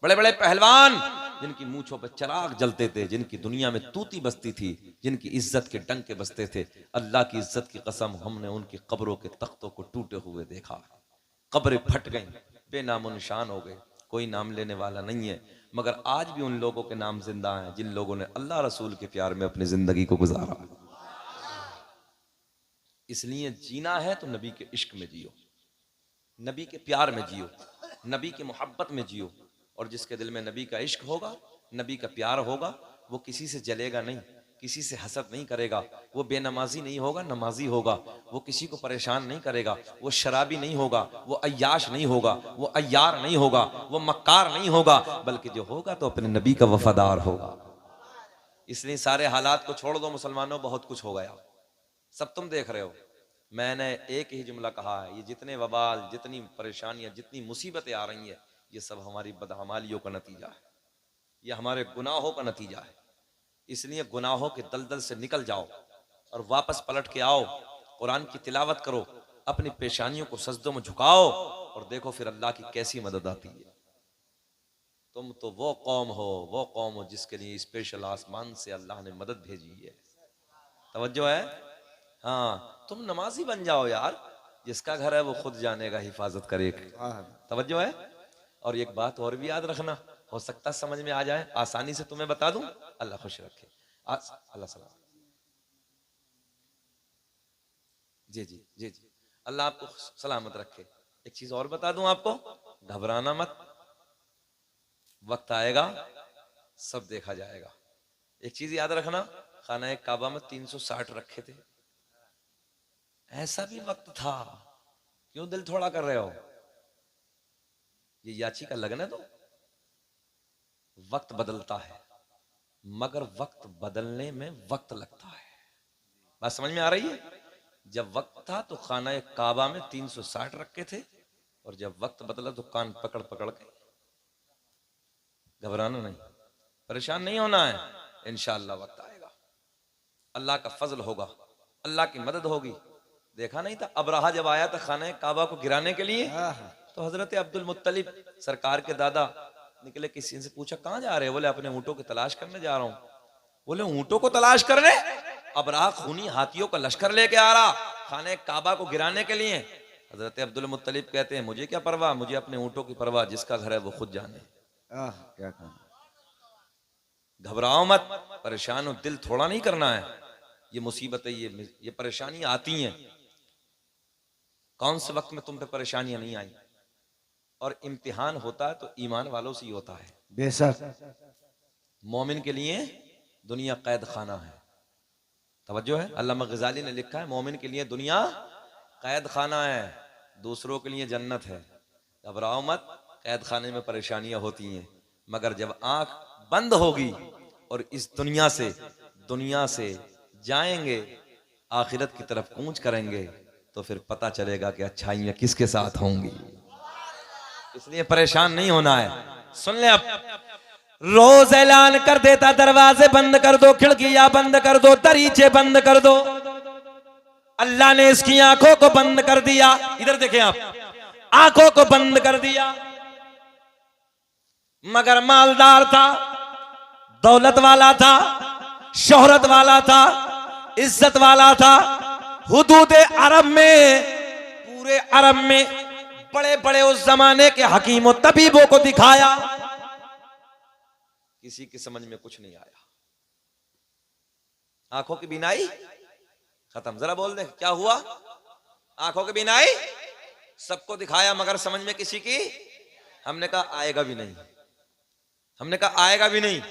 बड़े बड़े पहलवान, जिनकी मूंछों पे चिराग जलते थे, जिनकी दुनिया में तूती बसती थी, जिनकी इज्जत के डंके बसते थे, अल्लाह की इज्जत की कसम, हमने उनकी कब्रों के तख्तों को टूटे हुए देखा। कब्रें फट गईं, बेनामो निशान हो गए, कोई नाम लेने वाला नहीं है। मगर आज भी उन लोगों के नाम जिंदा हैं जिन लोगों ने अल्लाह रसूल के प्यार में अपनी जिंदगी को गुजारा। इसलिए जीना है तो नबी के इश्क में जियो, नबी के प्यार में जियो, नबी की मोहब्बत में जियो। और जिसके दिल में नबी का इश्क होगा, नबी का प्यार होगा, वो किसी से जलेगा नहीं, किसी से हसद नहीं करेगा, वो बेनमाजी नहीं होगा, नमाजी होगा, वो किसी को परेशान नहीं करेगा, वो शराबी नहीं होगा, वो अय्याश नहीं होगा, वो अय्यार नहीं होगा, वो मक्कार नहीं होगा, बल्कि जो होगा तो अपने नबी का वफादार होगा। इसलिए सारे हालात को छोड़ दो मुसलमानों, बहुत कुछ हो गया, सब तुम देख रहे हो। मैंने एक ही जुमला कहा है, ये जितने वबाल, जितनी परेशानियां, जितनी मुसीबतें आ रही हैं, ये सब हमारी बदअमालियों का नतीजा है, ये हमारे गुनाहों का नतीजा है। इसलिए गुनाहों के दलदल से निकल जाओ और वापस पलट के आओ, कुरान की तिलावत करो, अपनी पेशानियों को सजदों में झुकाओ और देखो फिर अल्लाह की कैसी मदद आती है। तुम तो वो कौम हो जिसके लिए स्पेशल आसमान से अल्लाह ने मदद भेजी है। तवज्जो है? हाँ, तुम नमाजी बन जाओ यार, जिसका घर है वो खुद जानेगा, हिफाजत करेगा। तवज्जो है? और एक बात और भी याद रखना, हो सकता समझ में आ जाए, आसानी से तुम्हें बता दूं, अल्लाह खुश रखे, अल्लाह सलाम। जी जी जी जी, अल्लाह आपको सलामत रखे। एक चीज और बता दूं आपको, घबराना मत, वक्त आएगा सब देखा जाएगा। एक चीज याद रखना, खाना काबा में 360 रखे थे, ऐसा भी वक्त था, क्यों दिल थोड़ा कर रहे हो? ये याची का लगन है तो वक्त बदलता है, मगर वक्त बदलने में वक्त लगता है। बात समझ में आ रही है? जब वक्त था तो खाना काबा में 360 रखे थे, और जब वक्त बदला तो कान पकड़ पकड़ के। घबराना नहीं, परेशान नहीं होना है, इंशाअल्लाह वक्त आएगा, अल्लाह का फजल होगा, अल्लाह की मदद होगी। देखा नहीं था अबराहा जब आया था खाना काबा को गिराने के लिए, तो हजरत अब्दुल मुत्तलिब सरकार के दादा निकले, किसी से पूछा कहां जा रहे हैं? बोले अपने ऊंटों की तलाश करने जा रहा हूं। बोले ऊंटों को तलाश करने? अबराहा खूनी हाथियों का लश्कर लेके आ रहा खाने काबा को गिराने के लिए। हजरत अब्दुल मुत्तलिब कहते हैं मुझे क्या परवाह, मुझे अपने ऊंटों की परवाह, जिसका घर है वो खुद जाने। क्या कहना। घबराओ मत, परेशान हो, दिल थोड़ा नहीं करना है। ये मुसीबतें, ये परेशानियां आती हैं, कौन से वक्त में तुम पे परेशानियां नहीं आई? और इम्तिहान होता है तो ईमान वालों से ही होता है। बेशक मोमिन के लिए दुनिया कैद खाना है। तवज्जो है? अल्लामा गजाली ने लिखा है मोमिन के लिए दुनिया कैद खाना है, दूसरों के लिए जन्नत है। घबराओ मत, कैद खाने में परेशानियां होती हैं, मगर जब आंख बंद होगी और इस दुनिया से जाएंगे, आखिरत की तरफ कूच करेंगे तो फिर पता चलेगा कि अच्छाइयां किसके साथ होंगी। इसलिए परेशान नहीं होना है। सुन ले, अब रोज ऐलान कर देता, दरवाजे बंद कर दो, खिड़कियां बंद कर दो, दरीचे बंद कर दो। अल्लाह ने इसकी आंखों को बंद कर दिया। इधर देखें आप, आंखों को बंद कर दिया, मगर मालदार था, दौलत वाला था, शोहरत वाला था, इज्जत वाला था। हुदूद अरब में, पूरे अरब में बड़े बड़े उस जमाने के हकीमों तबीबों को दिखाया, किसी की समझ में कुछ नहीं आया। आंखों की बीनाई खत्म। जरा बोल दे, क्या हुआ? आंखों की बीनाई सबको दिखाया, मगर समझ में किसी की। हमने कहा आएगा भी नहीं, हमने कहा आएगा भी नहीं।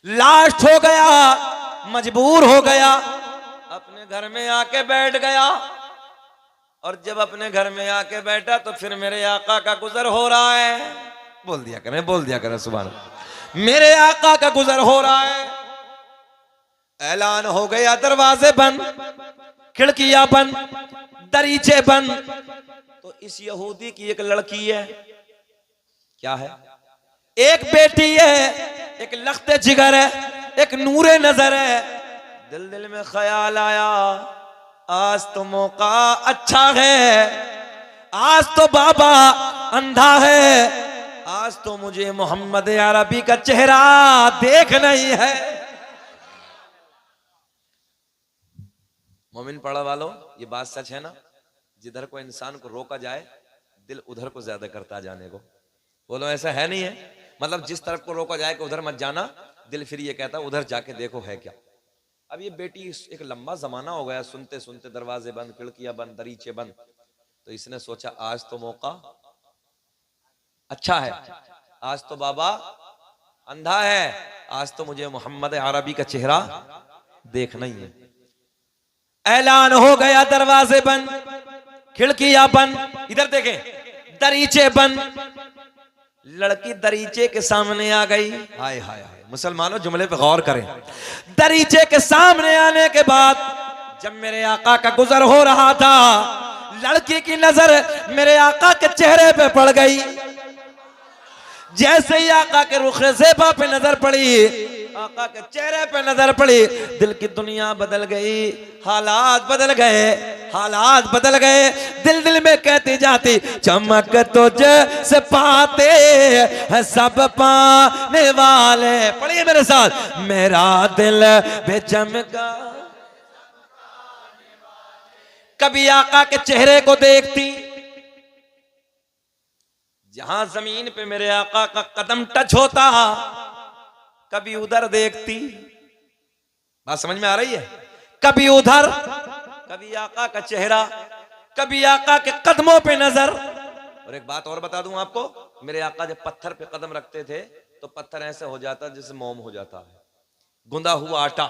लास्ट हो गया, मजबूर हो गया, अपने घर में आके बैठ गया। और जब अपने घर में आके बैठा तो फिर मेरे आका का गुजर हो रहा है। बोल दिया करें, बोल दिया करें सुभान अल्लाह। मेरे आका का गुजर हो रहा है। ऐलान हो गया, दरवाजे बंद, खिड़कियां बंद, दरीचे बंद। तो इस यहूदी की एक लड़की है, क्या है? एक बेटी है, एक लख्ते जिगर है, एक नूरे नजर है। दिल में ख्याल आया, आज तो मौका अच्छा है, आज तो बाबा अंधा है, आज तो मुझे मोहम्मद अरबी का चेहरा देखना ही है। मोमिन पढ़ा वालों, ये बात सच है ना? जिधर को इंसान को रोका जाए, दिल उधर को ज्यादा करता जाने को। बोलो ऐसा है नहीं है? मतलब जिस तरफ को रोका जाए कि उधर मत जाना, दिल फिर ये कहता उधर जाके देखो है क्या। अब ये बेटी, एक लंबा जमाना हो गया सुनते सुनते, दरवाजे बंद, खिड़कियां बंद, दरीचे बंद। तो इसने सोचा आज तो मौका अच्छा है, आज तो बाबा अंधा है, आज तो मुझे मोहम्मद अरबी का चेहरा देखना ही है। ऐलान हो गया, दरवाजे बंद, खिड़कियां बंद, इधर देखें, दरीचे बंद। लड़की दरीचे के सामने आ गई। हाय हाय हाय, मुसलमानों जुमले पे गौर करें। दरीचे के सामने आने के बाद जब मेरे आका का गुजर हो रहा था, लड़की की नजर मेरे आका के चेहरे पे पड़ गई। जैसे ही आका के रुखे ज़ेबा पे नजर पड़ी, आका के चेहरे पे नजर पड़ी, दिल की दुनिया बदल गई, हालात बदल गए, हालात बदल गए। दिल दिल में कहती जाती, चमक तुझ से पाते हैं सब पाने वाले। पढ़िए मेरे साथ, मेरा दिल बेचमका। कभी आका के चेहरे को देखती, जहां जमीन पे मेरे आका का कदम टच होता, कभी उधर देखती। बात समझ में आ रही है? कभी उधर, कभी आका का चेहरा, कभी आका के कदमों पे नजर। और एक बात और बता दूं आपको, मेरे आका जब पत्थर पे कदम रखते थे तो पत्थर ऐसे हो जाता जैसे मोम हो जाता है, गुंदा हुआ आटा।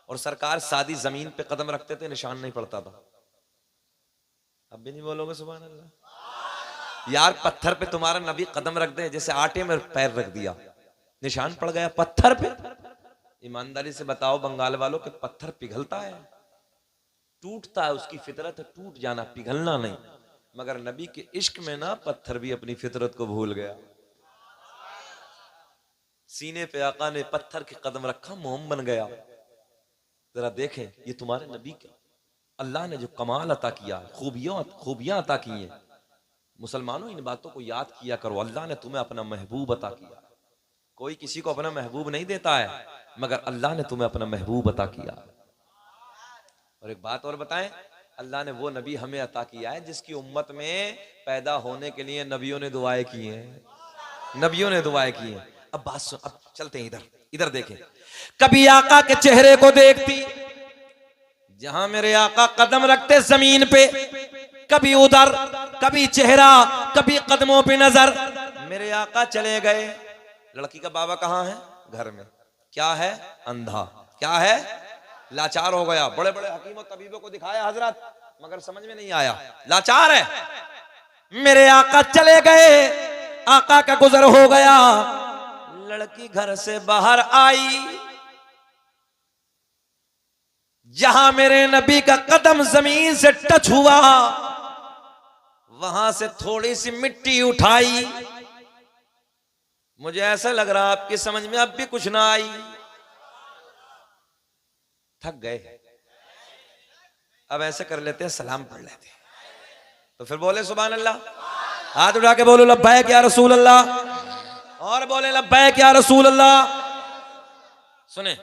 और सरकार सादी जमीन पे कदम रखते थे, निशान नहीं पड़ता था। अब भी नहीं बोलोगे सुभान अल्लाह? यार पत्थर पे तुम्हारा नबी कदम रख दे, जैसे आटे में पैर रख दिया, निशान पड़ गया पत्थर पे। ईमानदारी से बताओ बंगाल वालों के पत्थर पिघलता है, टूटता है, उसकी फितरत है टूट जाना, पिघलना नहीं। मगर नबी के इश्क में ना पत्थर भी अपनी फितरत को भूल गया। सीने पे आका ने पत्थर के कदम रखा, मोम बन गया। जरा देखें ये तुम्हारे नबी का अल्लाह ने जो कमाल अता किया, खूबियां अता की हैं। मुसलमानों इन बातों को याद किया करो। अल्लाह ने तुम्हें अपना महबूब अता किया। कोई किसी को अपना महबूब नहीं देता है, मगर अल्लाह ने तुम्हें अपना महबूब अता किया। और एक बात और बताएं, अल्लाह ने वो नबी हमें अता किया है जिसकी उम्मत में पैदा होने के लिए नबियों ने दुआएं की हैं, नबियों ने दुआएं की हैं। अब बात सुन, अब चलते हैं इधर, इधर देखें। कभी आका के चेहरे को देखती, जहां मेरे आका कदम रखते जमीन पे, कभी उधर, कभी चेहरा, कभी कदमों पे नजर। मेरे आका चले गए, लड़की का बाबा कहाँ है? घर में। क्या है? अंधा। क्या है? लाचार हो गया। बड़े बड़े हकीमों तबीबों को दिखाया हजरत, मगर समझ में नहीं आया, लाचार है। मेरे आका चले गए, आका का गुजर हो गया। लड़की घर से बाहर आई, जहां मेरे नबी का कदम जमीन से टच हुआ, वहां से थोड़ी सी मिट्टी उठाई। मुझे ऐसा लग रहा आपकी समझ में अब भी कुछ ना आई। थक गए, अब ऐसे कर लेते हैं, सलाम पढ़ लेते हैं। तो फिर बोले सुभान अल्लाह, हाथ उठा के बोलो लब्बैक या रसूल अल्लाह, और बोले लब्बैक या रसूल अल्लाह। सुने,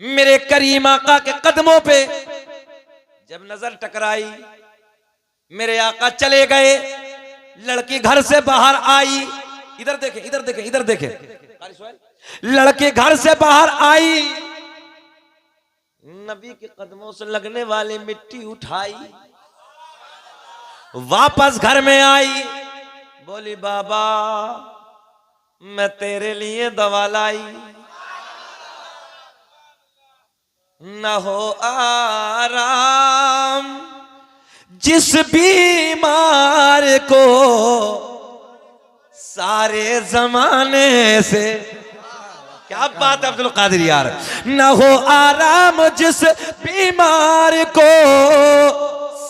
मेरे करीम आका के कदमों पे जब नजर टकराई, मेरे आका चले गए, लड़की घर से बाहर आई। इधर देखें, इधर देखें, इधर देखें। लड़की घर से बाहर आई, नबी के कदमों से लगने वाली मिट्टी उठाई, वापस घर में आई, बोली बाबा मैं तेरे लिए दवा लाई, न हो आराम जिस बीमार को सारे जमाने से। क्या बात है अब्दुल कादिर यार। न हो आराम जिस बीमार को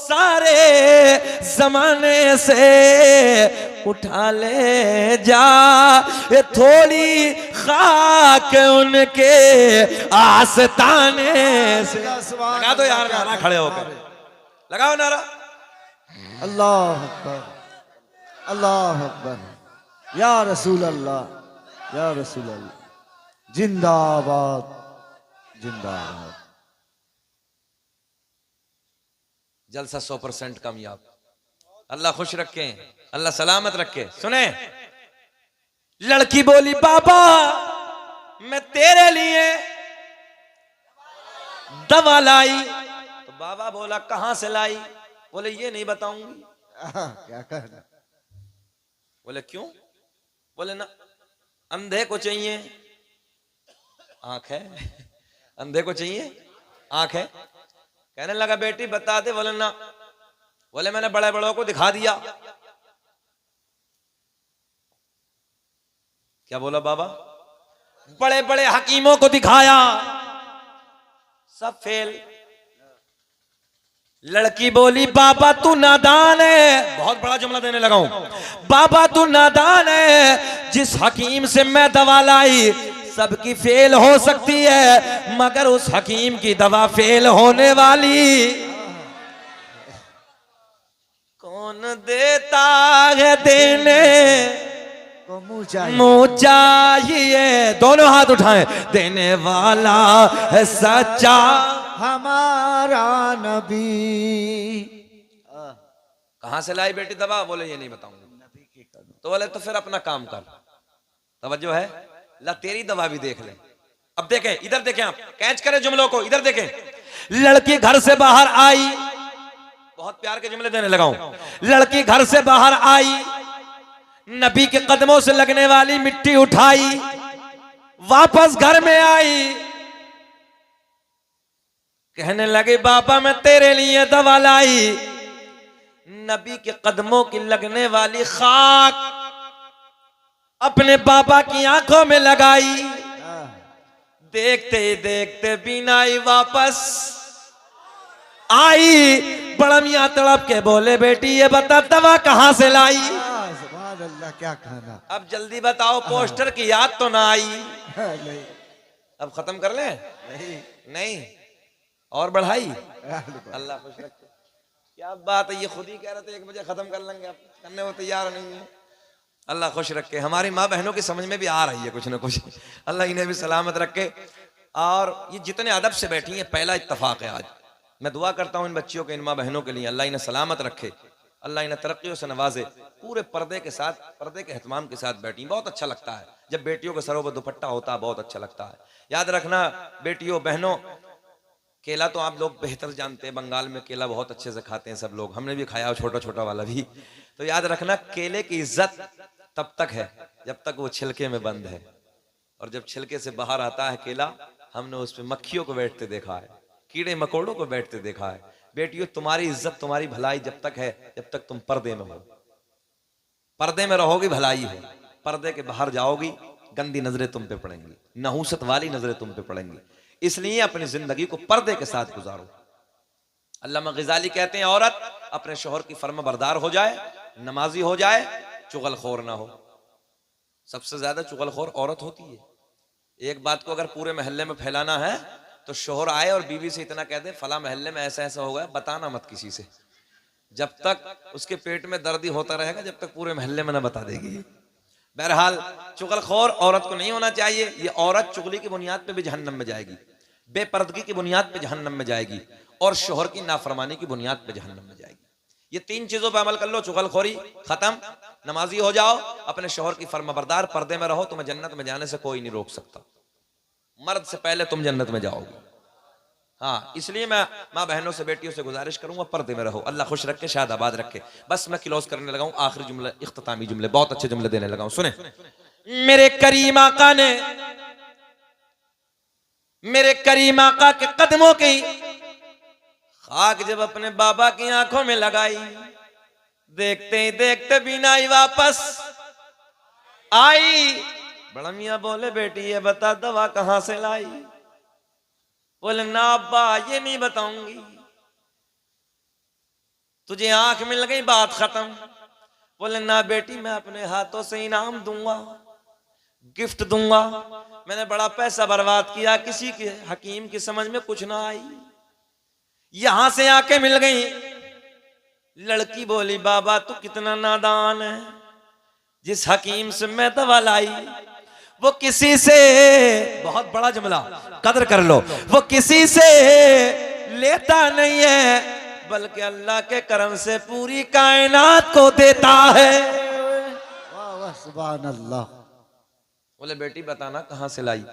सारे जमाने से, उठा ले जा ये थोड़ी खाक उनके आस्ताने से। लगा दो यार नारा, खड़े होकर लगाओ नारा। अल्लाह अकबर, अल्लाह अकबर, या रसूल अल्लाह, या रसूल अल्लाह, जिंदाबाद, जिंदाबाद। जलसा 100% कामयाब। अल्लाह खुश रखे, अल्लाह सलामत रखे। सुने, लड़की बोली बाबा मैं तेरे लिए दवा लाई। तो बाबा बोला कहां से लाई? बोले ये नहीं बताऊंगी। क्या कहना? बोले क्यों? बोले ना, अंधे को चाहिए आंख है, अंधे को चाहिए आंख है। कहने लगा बेटी बता दे। बोले ना। बोले मैंने बड़े बड़ों को दिखा दिया। क्या बोला बाबा? बड़े बड़े हकीमों को दिखाया, सब फेल। लड़की बोली बाबा तू नादान है। बहुत बड़ा जुमला देने लगा हूं। बाबा तू नादान है, जिस हकीम से मैं दवा लाई सबकी फेल हो सकती है, मगर उस हकीम की दवा फेल होने वाली कौन देता है? देने को मुँह चाहिए, मुँह चाहिए। दोनों हाथ उठाएं। देने वाला है सच्चा हमारा नबी। कहां से लाई बेटी दवा? बोले ये नहीं बताऊंगा। नबी के कदम। तो बोले तो फिर अपना काम कर। तवज्जो है, ला तेरी दवा भी देख ले। अब देखें, इधर देखें, आप कैच करें जुमलों को, इधर देखें। लड़की घर से बाहर आई, बहुत प्यार के जुमले देने लगा हूं। लड़की घर से बाहर आई, नबी के कदमों से लगने वाली मिट्टी उठाई, वापस घर में आई, कहने लगे बाबा मैं तेरे लिए दवा लाई। नबी के कदमों की लगने वाली खाक अपने बाबा की आंखों में लगाई। देखते ही देखते बीनाई वापस आई। बड़ा मियां तड़प के बोले बेटी ये बता दवा कहां से लाई? सुभान अल्लाह, क्या कहना? अब जल्दी बताओ, पोस्टर की याद तो ना आई? नहीं, अब खत्म कर ले? नहीं, नहीं, और बढ़ाई? अल्लाह खुश रखे। क्या बात है, ये खुद ही कह रहे थे 1 बजे खत्म कर लेंगे, अब करने को तैयार नहीं है। अल्लाह खुश रखे। हमारी माँ बहनों की समझ में भी आ रही है कुछ ना कुछ। अल्लाह इन्हें भी सलामत रखे। और ये जितने अदब से बैठी हैं, पहला इत्तफाक है आज। मैं दुआ करता हूँ इन बच्चियों के, इन माँ बहनों के लिए, अल्लाह इन्हें सलामत रखे, अल्लाह इन्हें तरक्कियों से नवाजे। पूरे पर्दे के साथ, पर्दे के एहतमाम के साथ बैठी, बहुत अच्छा लगता है जब बेटियों के सरों पर दुपट्टा होता है, बहुत अच्छा लगता है। याद रखना बेटियों बहनों, केला तो आप लोग बेहतर जानते हैं, बंगाल में केला बहुत अच्छे से खाते हैं सब लोग, हमने भी खाया, छोटा छोटा वाला भी। तो याद रखना केले की इज्जत तब तक है जब तक वो छिलके में बंद है, और जब छिलके से बाहर आता है केला, हमने उस पर मक्खियों को बैठते देखा है, कीड़े मकोड़ों को बैठते देखा है। बेटियों तुम्हारी इज्जत, तुम्हारी भलाई जब तक है, जब तक तुम पर्दे में हो। पर्दे में रहोगी भलाई है, पर्दे के बाहर जाओगी गंदी नजरें तुम पे पड़ेंगी, नहूसत वाली नजरें तुम पे पड़ेंगी। इसलिए अपनी जिंदगी को पर्दे के साथ गुजारो। अल्लामा ग़ज़ाली कहते हैं औरत अपने शोहर की फर्माबरदार हो जाए, नमाजी हो जाए, चुगलखोर ना हो। सबसे ज्यादा चुगलखोर औरत होती है। एक बात को अगर पूरे मोहल्ले में फैलाना है तो शोहर आए और बीवी से इतना कह दे फला मोहल्ले में ऐसा ऐसा हो गया, बताना मत किसी से। जब तक उसके पेट में दर्द ही होता रहेगा, जब तक पूरे मोहल्ले में ना बता देगी। बहरहाल चुगलखोर औरत को नहीं होना चाहिए। ये औरत चुगली की बुनियाद पे भी जहन्नम में जाएगी, बेपर्दगी की बुनियाद पे जहन्नम में जाएगी, और शोहर की नाफरमानी की बुनियाद पे जहन्नम में जाएगी। ये तीन चीजों पे अमल कर लो, चुगलखोरी खत्म, नमाजी हो जाओ, अपने शोहर की फर्माबरदार, पर्दे में रहो, तुम्हें जन्नत में जाने से कोई नहीं रोक सकता। मर्द से पहले तुम जन्नत में जाओगे। हाँ, इसलिए मैं माँ बहनों से, बेटियों से गुजारिश करूंगा, पर्दे में रहो। अल्लाह खुश रखे, शाद आबाद रखे। बस मैं क्लोज करने लगा हूं, आखिरी जुमले, इख्तितामी जुमले, बहुत अच्छे जुमले देने लगा हूं, सुने। मेरे करीम आका ने, मेरे करीम आका के कदमों की खाक जब अपने बाबा की आंखों में लगाई, देखते ही देखते बीनाई वापस आई। बड़ा मियां बोले बेटी ये बता दवा कहां से लाई? बोले ना अब्बा ये नहीं बताऊंगी, तुझे आंख मिल गई बात खत्म। बोले ना बेटी मैं अपने हाथों से इनाम दूंगा, गिफ्ट दूंगा। मैंने बड़ा पैसा बर्बाद किया, किसी के हकीम की समझ में कुछ ना आई, यहां से आके मिल गई। लड़की बोली बाबा तू कितना नादान है, जिस हकीम से मैं दवा लाई वो किसी से, बहुत बड़ा जुमला कदर कर लो, वो किसी से लेता नहीं है, बल्कि अल्लाह के करम से पूरी कायनात को देता है। वाह वाह सुभान अल्लाह। बोले बेटी बताना कहां से लाई?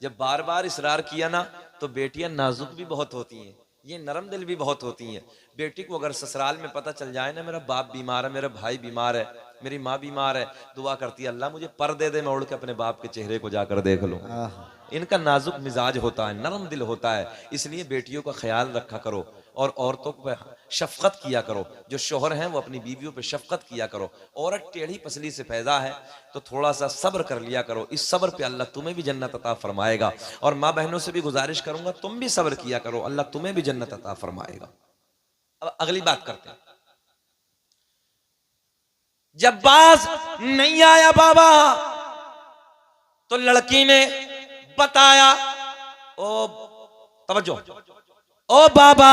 जब बार बार इसरार किया ना तो बेटियां नाजुक भी बहुत होती हैं, ये नरम दिल भी बहुत होती हैं। बेटी को अगर ससुराल में पता चल जाए ना मेरा बाप बीमार है, मेरा भाई बीमार है, मेरी माँ बीमार है, दुआ करती है अल्लाह मुझे पर्दे दे, मैं उड़ के अपने बाप के चेहरे को जाकर देख लूं। इनका नाजुक मिजाज होता है, नरम दिल होता है, इसलिए बेटियों का ख्याल रखा करो और औरतों पर शफकत किया करो। जो शोहर हैं वो अपनी बीवियों पे शफकत किया करो। औरत टेढ़ी पसली से पैदा है तो थोड़ा सा सब्र कर लिया करो, इस सब्र पे अल्लाह तुम्हें भी जन्नत अता फरमाएगा। और माँ बहनों से भी गुजारिश करूंगा तुम भी सब्र किया करो, अल्लाह तुम्हें भी जन्नत अता फरमाएगा। अब अगली बात करते हैं। जब बाज नहीं आया बाबा तो लड़की ने बताया, ओ तवज्जो, ओ बाबा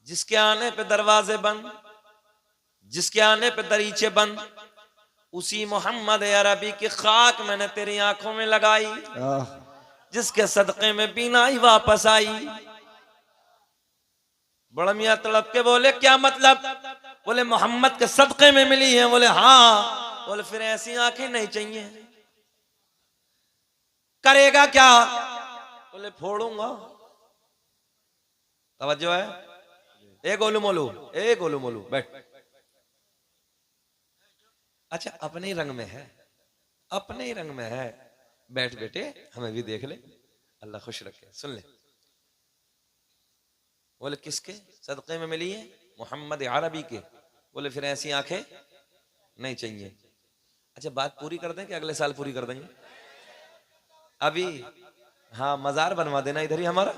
जिसके आने पे दरवाजे बंद, जिसके आने पे दरीचे बंद, उसी मोहम्मद अरबी की खाक मैंने तेरी आंखों में लगाई, जिसके सदक़े में बीनाई वापस आई। बड़ा मियां तड़प के बोले क्या मतलब? बोले मोहम्मद के सदक़े में मिली है। बोले हाँ। बोले फिर ऐसी आंखें नहीं चाहिए, करेगा क्या? बोले फोड़ूंगा। तवज्जो है? ए गोलू मोलू, ए गोलू मोलू बैठ। अच्छा अपने ही रंग में है, अपने ही रंग में है, बैठ बेटे हमें भी देख ले, अल्लाह खुश रखे। सुन ले। बोले किसके सदक़े में मिली है? मोहम्मद अरबी के। बोले फिर ऐसी आंखें नहीं चाहिए। अच्छा बात पूरी कर दें कि अगले साल पूरी कर देंगे? अभी हाँ मजार बनवा देना इधर ही हमारा।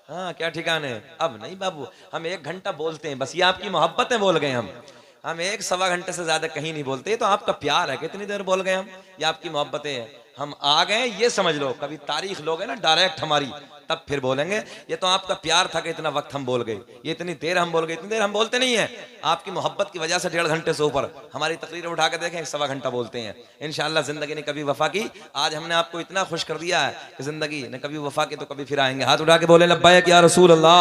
हाँ क्या ठिकाने है? अब नहीं बाबू, हम 1 घंटा बोलते हैं बस, ये आपकी मोहब्बत है बोल गए हम 1 सवा घंटे से ज्यादा कहीं नहीं बोलते। तो आपका प्यार है, कितनी देर बोल गए हम, ये आपकी मोहब्बतें हैं। हम आ गए ये समझ लो, कभी तारीख लोगे ना डायरेक्ट हमारी तब फिर बोलेंगे। ये तो आपका प्यार था कि इतना वक्त हम बोल गए, ये इतनी देर हम बोल गए। इतनी देर हम बोलते नहीं है, आपकी मोहब्बत की वजह से 1.5 घंटे से ऊपर हमारी तकरीर उठा के देखें 1 सवा घंटा बोलते हैं। इंशाअल्लाह जिंदगी ने कभी वफा की, आज हमने आपको इतना खुश कर दिया है कि जिंदगी ने कभी वफा की तो कभी फिर आएंगे। हाथ उठा के बोले लब्बैक या रसूल अल्लाह।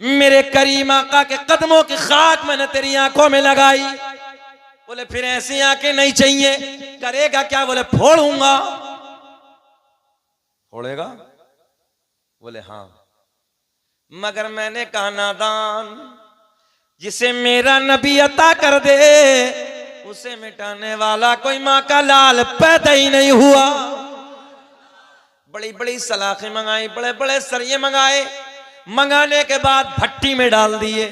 मेरे करीम आका के कदमों की खाक मैंने तेरी आंखों में लगाई। बोले फिर ऐसी आंखें नहीं चाहिए, करेगा क्या? बोले फोड़ूंगा। फोड़ेगा? बोले हाँ। मगर मैंने कहा नादान, जिसे मेरा नबी अता कर दे उसे मिटाने वाला कोई माँ का लाल पैदा ही नहीं हुआ। बड़ी बड़ी सलाखें मंगाई, बड़े बड़े सरिये मंगाए, मंगाने के बाद भट्टी में डाल दिए,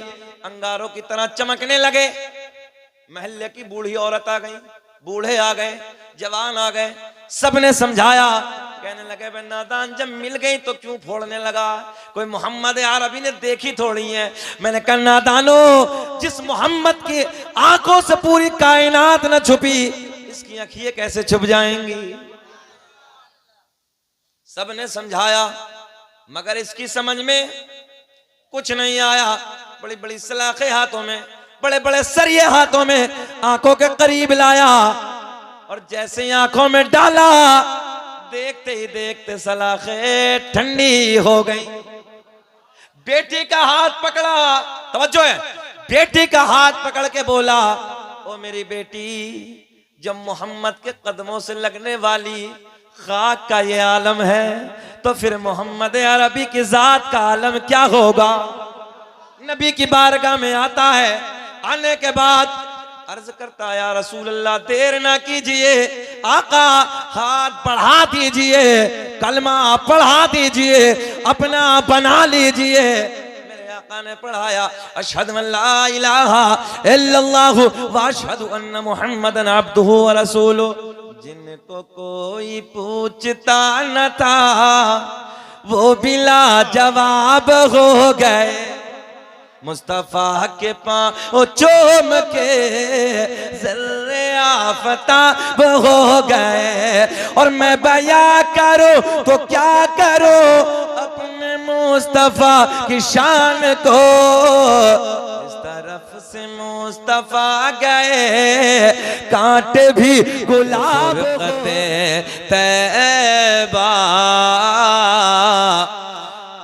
अंगारों की तरह चमकने लगे। महल्ले की बूढ़ी औरत आ गई, बूढ़े आ गए, जवान आ गए, सबने समझाया कहने लगे बे नादान, जब मिल गई तो क्यों फोड़ने लगा? कोई मोहम्मद अरबी ने देखी थोड़ी है। मैंने कहा नादानो, जिस मोहम्मद की आंखों से पूरी कायनात न छुपी, इसकी आंखें कैसे छुप जाएंगी? सबने समझाया मगर इसकी समझ में कुछ नहीं आया। बड़ी बड़ी सलाखें हाथों में, बड़े बड़े सरिये हाथों में आंखों के करीब लाया और जैसे ही आंखों में डाला, देखते ही देखते सलाखें ठंडी हो गई। बेटी का हाथ पकड़ा, तवज्जो है, बेटी का हाथ पकड़ के बोला, ओ मेरी बेटी, जब मोहम्मद के कदमों से लगने वाली खाक का ये आलम है, तो फिर मोहम्मद अरबी की जात का आलम क्या होगा? नबी की बारगाह में आता है। आने के बाद अर्ज करता है, या रसूल अल्लाह, देर ना कीजिए, आका हाथ बढ़ा दीजिए, कलमा पढ़ा दीजिए, अपना बना लीजिए। मेरे आका ने पढ़ाया, अशहदु अल्ला इलाहा इल्लल्लाहु व अशहदु अन्न मुहम्मदन अब्दुहु व रसूलुहु। जिनको कोई पूछता न था, वो बिला जवाब हो गए। मुस्तफा के पाँव चूम के ज़र्रे आफताब हो गए। और मैं बया करूं तो क्या करूं अपने मुस्तफा की शान को। इस तरफ से मुस्तफा गए, कांटे भी गुलाब तैबा,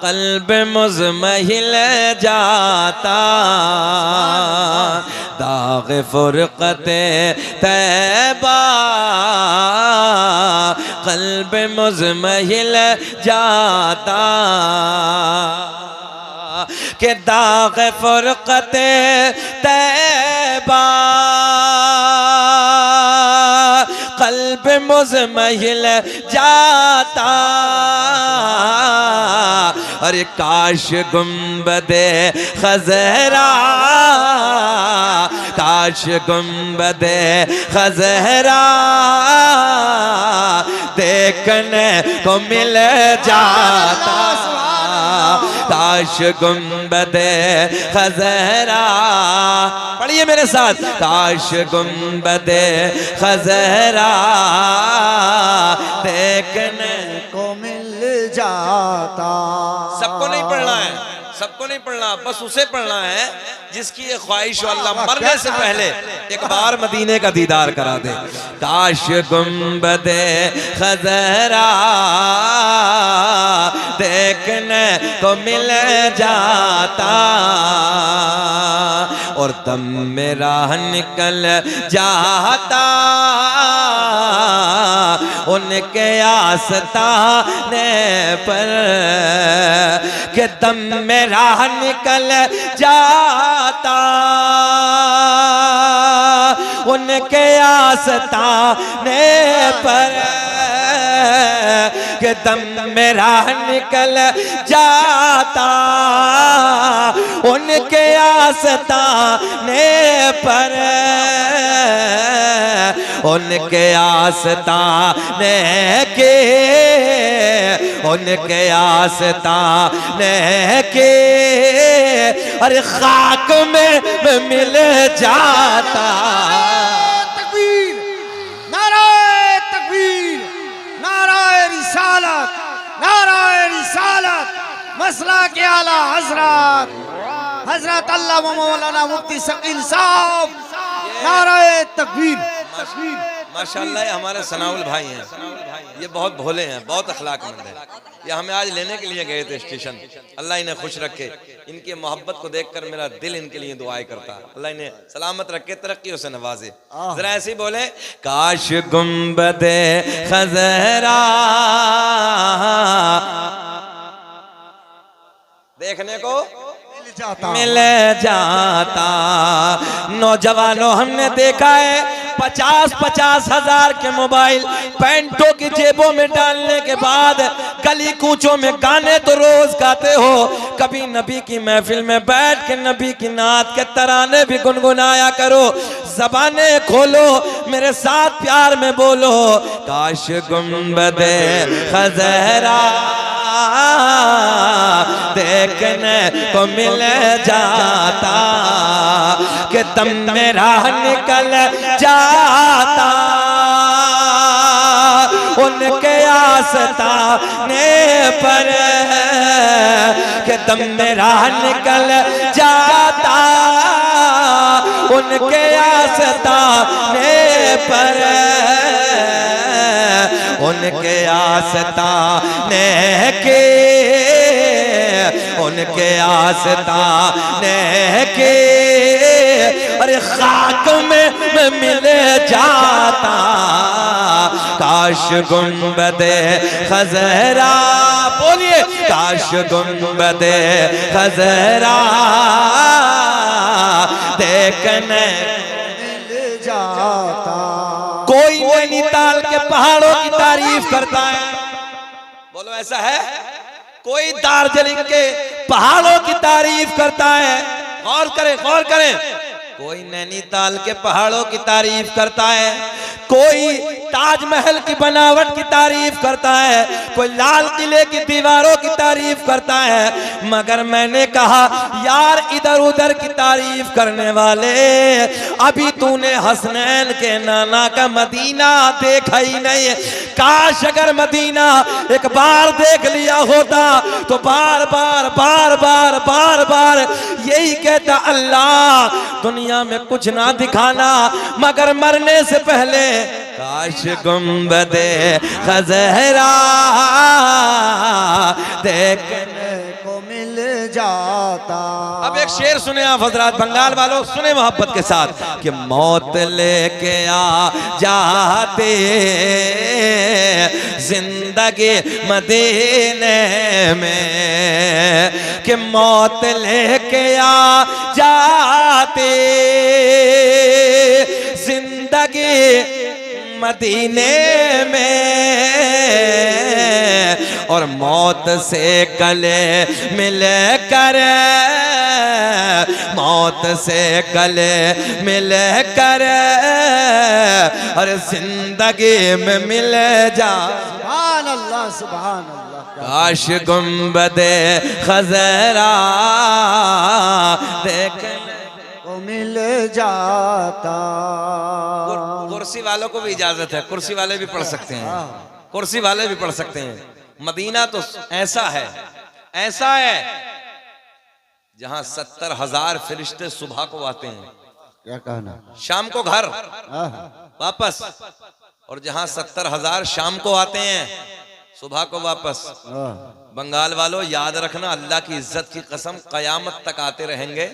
कल्ब मुज़महिल जाता, दाग फुरक़ते तैबा, कल्ब मुज़महिल जाता, के दाग फुरक़ते तैबा, कल्ब मुज़महिल जाता। अरे काश गुंबदे खज़रा, काश गुंबदे खज़रा देखने को मिल जाता। काश गुंबदे खज़रा, पढ़िए मेरे साथ, काश गुंबदे खज़रा देखने को मिल जाता। सबको नहीं पढ़ना है, सबको नहीं पढ़ना, बस उसे पढ़ना है जिसकी ये ख्वाहिश हो अल्लाह मरने से पहले एक बार मदीने का दीदार करा दे। काश गुंबदे खज़रा देखने को मिल जाता, और दम मेरा निकल जाता उनके आस्ताने पर, के दम मेरा निकल जाता उनके आस्ताने पर, के दम मेरा निकल जाता उनके आस्ताने पर, उनके आस्ताने के, उनके आस्ताने के, अरे खाक में मिल जाता। तकबीर, नाराए तकबीर, नाराए रिसालत, नाराए रिसालत, मसला के आला हजरत हजरत अल्लामा मौलाना मुफ्ती शकील साहब, नाराए तकबीर। माशाल्लाह ये हमारे सनाउल भाई हैं, ये बहुत भोले हैं, बहुत अखलाकमंद हैं। ये हमें आज लेने के लिए गए थे स्टेशन। अल्लाह इन्हें खुश रखे, इनकी मोहब्बत को देखकर मेरा दिल इनके लिए दुआएं करता है। अल्लाह इन्हें सलामत रखे, तरक्की से नवाजे। जरा ऐसे ही बोले, काश गुंबदे खज़रा देखने को मिल जाता। नौजवानों, हमने देखा है 50-50 हजार के मोबाइल पैंटों की जेबों में डालने के बाद गली कूचों में गाने तो रोज गाते हो, कभी नबी की महफिल में बैठ के नबी की नात के तराने भी गुनगुनाया करो। जबाने खोलो, मेरे साथ प्यार में बोलो, काश गुंबदे खजरा देखने को मिल जाता, कि दम मेरा निकल जाता, उनके आस्ताने पर, कि दम मेरा निकल जाता, उनके आस्ताने पर, उनके आस्ताने के, उनके आस्ताने के, अरे खाक में मैं मिल जाता, काश गुंबदे खजरा, बोलिए काश गुंबदे खजरा देखने मिल जाता। कोई नैनीताल के पहाड़ों की तारीफ करता है, बोलो ऐसा है? कोई दार्जिलिंग के पहाड़ों की तारीफ करता है, गौर करें गौर करें, कोई नैनीताल के पहाड़ों की तारीफ करता है, कोई ताजमहल की बनावट की तारीफ करता है, कोई लाल किले की दीवारों की तारीफ करता है, मगर मैंने कहा यार इधर उधर की तारीफ करने वाले, अभी तूने हसनैन के नाना का मदीना देखा ही नहीं। काश अगर मदीना एक बार देख लिया होता तो बार बार बार बार बार बार यही कहता, अल्लाह दुनिया में कुछ ना दिखाना मगर मरने से पहले काश गुंबदे खजरा देखने को मिल जाता। अब एक शेर सुने आप हजरात, बंगाल वालों सुने मोहब्बत के साथ, कि मौत लेके आ जाते जिंदगी मदीने में, कि मौत लेके आ जाते जिंदगी मदीने में, और मौत से गले मिल कर, मौत से गले मिल कर, और जिंदगी में मिल जा। सुभान अल्लाह सुभान अल्लाह। काश गुंबदे खजरा देखने को मिल जाता। कुर्सी वालों को भी इजाजत है, कुर्सी वाले भी पढ़ सकते हैं, कुर्सी वाले भी पढ़ सकते हैं। मदीना तो ऐसा है, ऐसा है जहां 70,000 फरिश्ते सुबह को आते हैं, क्या कहना, शाम को घर वापस, और जहां 70,000 शाम को आते हैं सुबह को वापस। बंगाल वालों याद रखना, अल्लाह की इज्जत की कसम कयामत तक आते रहेंगे,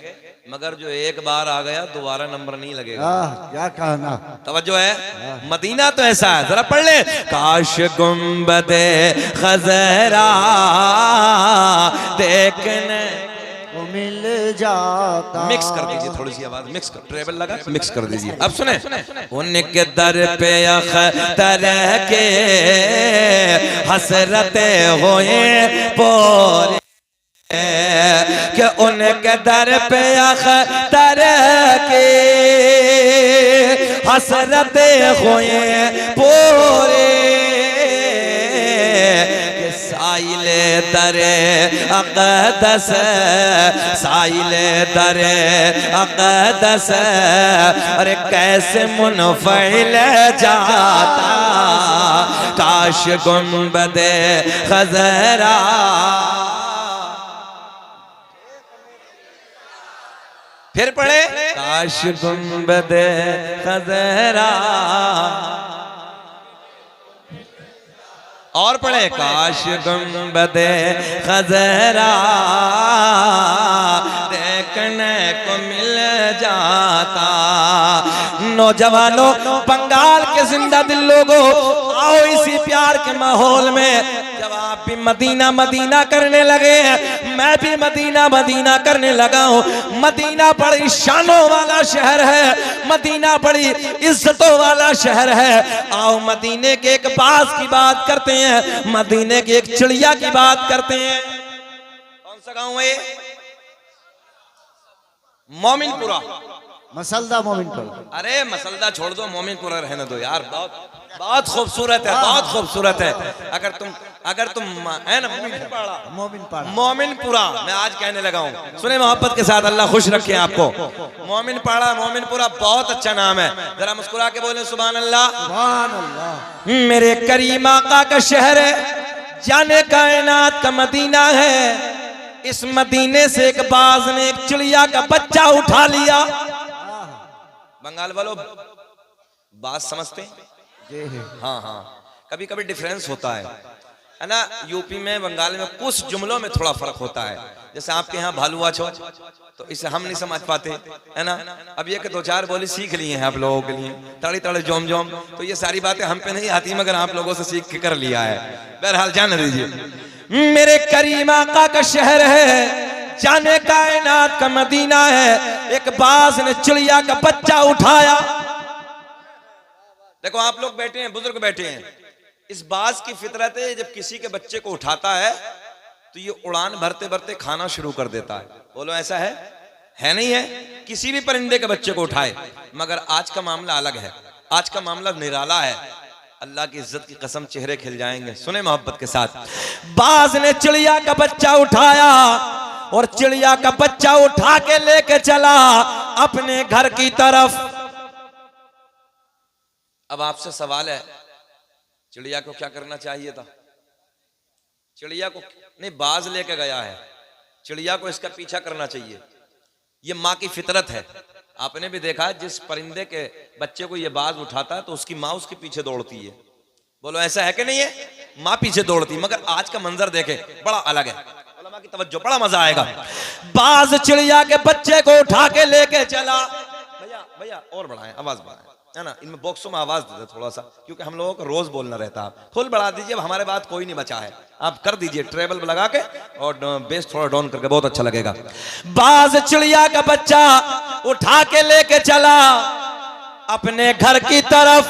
मगर जो एक बार आ गया दोबारा नंबर नहीं लगेगा। क्या कहना, तवज्जो है। मदीना तो ऐसा है, जरा पढ़ ले, काश गुंबदे खजरा देखने को मिल जाता। मिक्स कर दीजिए, थोड़ी सी आवाज मिक्स कर, ट्रेबल लगा मिक्स कर दीजिए। अब सुने, उनके दर पे अख्तर के हसरते होए पूरे, कि उनके दर पे अख्तर के हसरते होए पूरे, साइले दरे अक़दस, साइले दरे अक़दस, अरे कैसे मुनफ़इल जाता, काश गुंबदे खजरा। फिर पढ़े, काश गुंबदे खजरा, और पढ़े, काश गुंबदे खजरा देखने को मिल जाता। नौजवानों, बंगाल के जिंदा दिल लोगों, आओ इसी प्यार के माहौल में, जब आप भी मदीना मदीना करने लगे हैं, मैं भी मदीना मदीना करने लगा हूँ। मदीना बड़ी शानों वाला शहर है, मदीना बड़ी इज्जतों वाला शहर है। आओ मदीने के एक बाज की बात करते हैं, मदीने की एक चिड़िया की बात करते हैं। कौन सा गांव है ये? मोमिनपुरा। मसलदा मोमिन पढ़ो। अरे मसलदा छोड़ दो, मोमिन पूरा रहने दो यार। बहुत बहुत खूबसूरत है, बहुत खूबसूरत है। अगर तुम है ना मोमिन पाड़ा, मोमिन पूरा मैं आज कहने लगा हूँ, सुने मोहब्बत के साथ, अल्लाह खुश रखे आपको। मोमिन पाड़ा, मोमिन पूरा बहुत अच्छा नाम है। जरा मुस्कुरा के बोले सुभान अल्लाह। सुभान अल्लाह। मेरे करीम आका का शहर है, जाने कायनात का मदीना है। इस मदीने से एक बाज ने एक चिड़िया का बच्चा उठा लिया। बंगाल वालों बात समझते हैं? हाँ हाँ, कभी कभी डिफरेंस होता है ना। यूपी में बंगाल में कुछ जुमलों में थोड़ा फर्क होता है। जैसे आपके यहाँ भालुआ छो, तो इसे हम नहीं समझ पाते है ना। अब ये कि दो चार बोली सीख ली हैं आप लोगों के लिए, तड़े तड़े जोम जोम, तो ये सारी बातें हम पे नहीं आती, मगर आप लोगों से सीख के कर लिया है। बहरहाल जान दीजिए, मेरे करीम आका का शहर है, जाने कायनात का मदीना है। एक बाज ने चिड़िया का बच्चा उठाया। देखो आप लोग बैठे हैं, बुजुर्ग बैठे हैं, इस बाज की फितरत है, जब किसी के बच्चे को उठाता है तो ये उड़ान भरते भरते खाना शुरू कर देता है। बोलो ऐसा है नहीं है? किसी भी परिंदे के बच्चे को उठाए, मगर आज का मामला अलग है। आज का मामला निराला है। अल्लाह की इज्जत की कसम, चेहरे खिल जाएंगे। सुने मोहब्बत के साथ, बाज ने चिड़िया का बच्चा उठाया और चिड़िया का बच्चा उठा के लेके चला अपने घर की तरफ। अब आपसे सवाल है, चिड़िया को क्या करना चाहिए था? चिड़िया को नहीं, बाज लेके गया है, चिड़िया को इसका पीछा करना चाहिए। ये माँ की फितरत है। आपने भी देखा, जिस परिंदे के बच्चे को ये बाज उठाता है तो उसकी माँ उसके पीछे दौड़ती है। बोलो ऐसा है कि नहीं है? माँ पीछे दौड़ती। मगर आज का मंजर देखे, बड़ा अलग है। उलमा की तवज्जो, बड़ा मजा आएगा। बाज चिड़िया के बच्चे को उठा के लेके चला। भैया भैया और बढ़ाएं, आवाज बढ़ाएं, है ना। इनमें बॉक्सों में आवाज दे दे थोड़ा सा, क्योंकि हम लोगों को रोज बोलना रहता है। फुल बढ़ा दीजिए, अब हमारे बात कोई नहीं बचा है, आप कर दीजिए ट्रेबल लगा के और बेस थोड़ा डाउन करके, बहुत अच्छा लगेगा। बाज चिड़िया का बच्चा उठा के लेके चला अपने घर की तरफ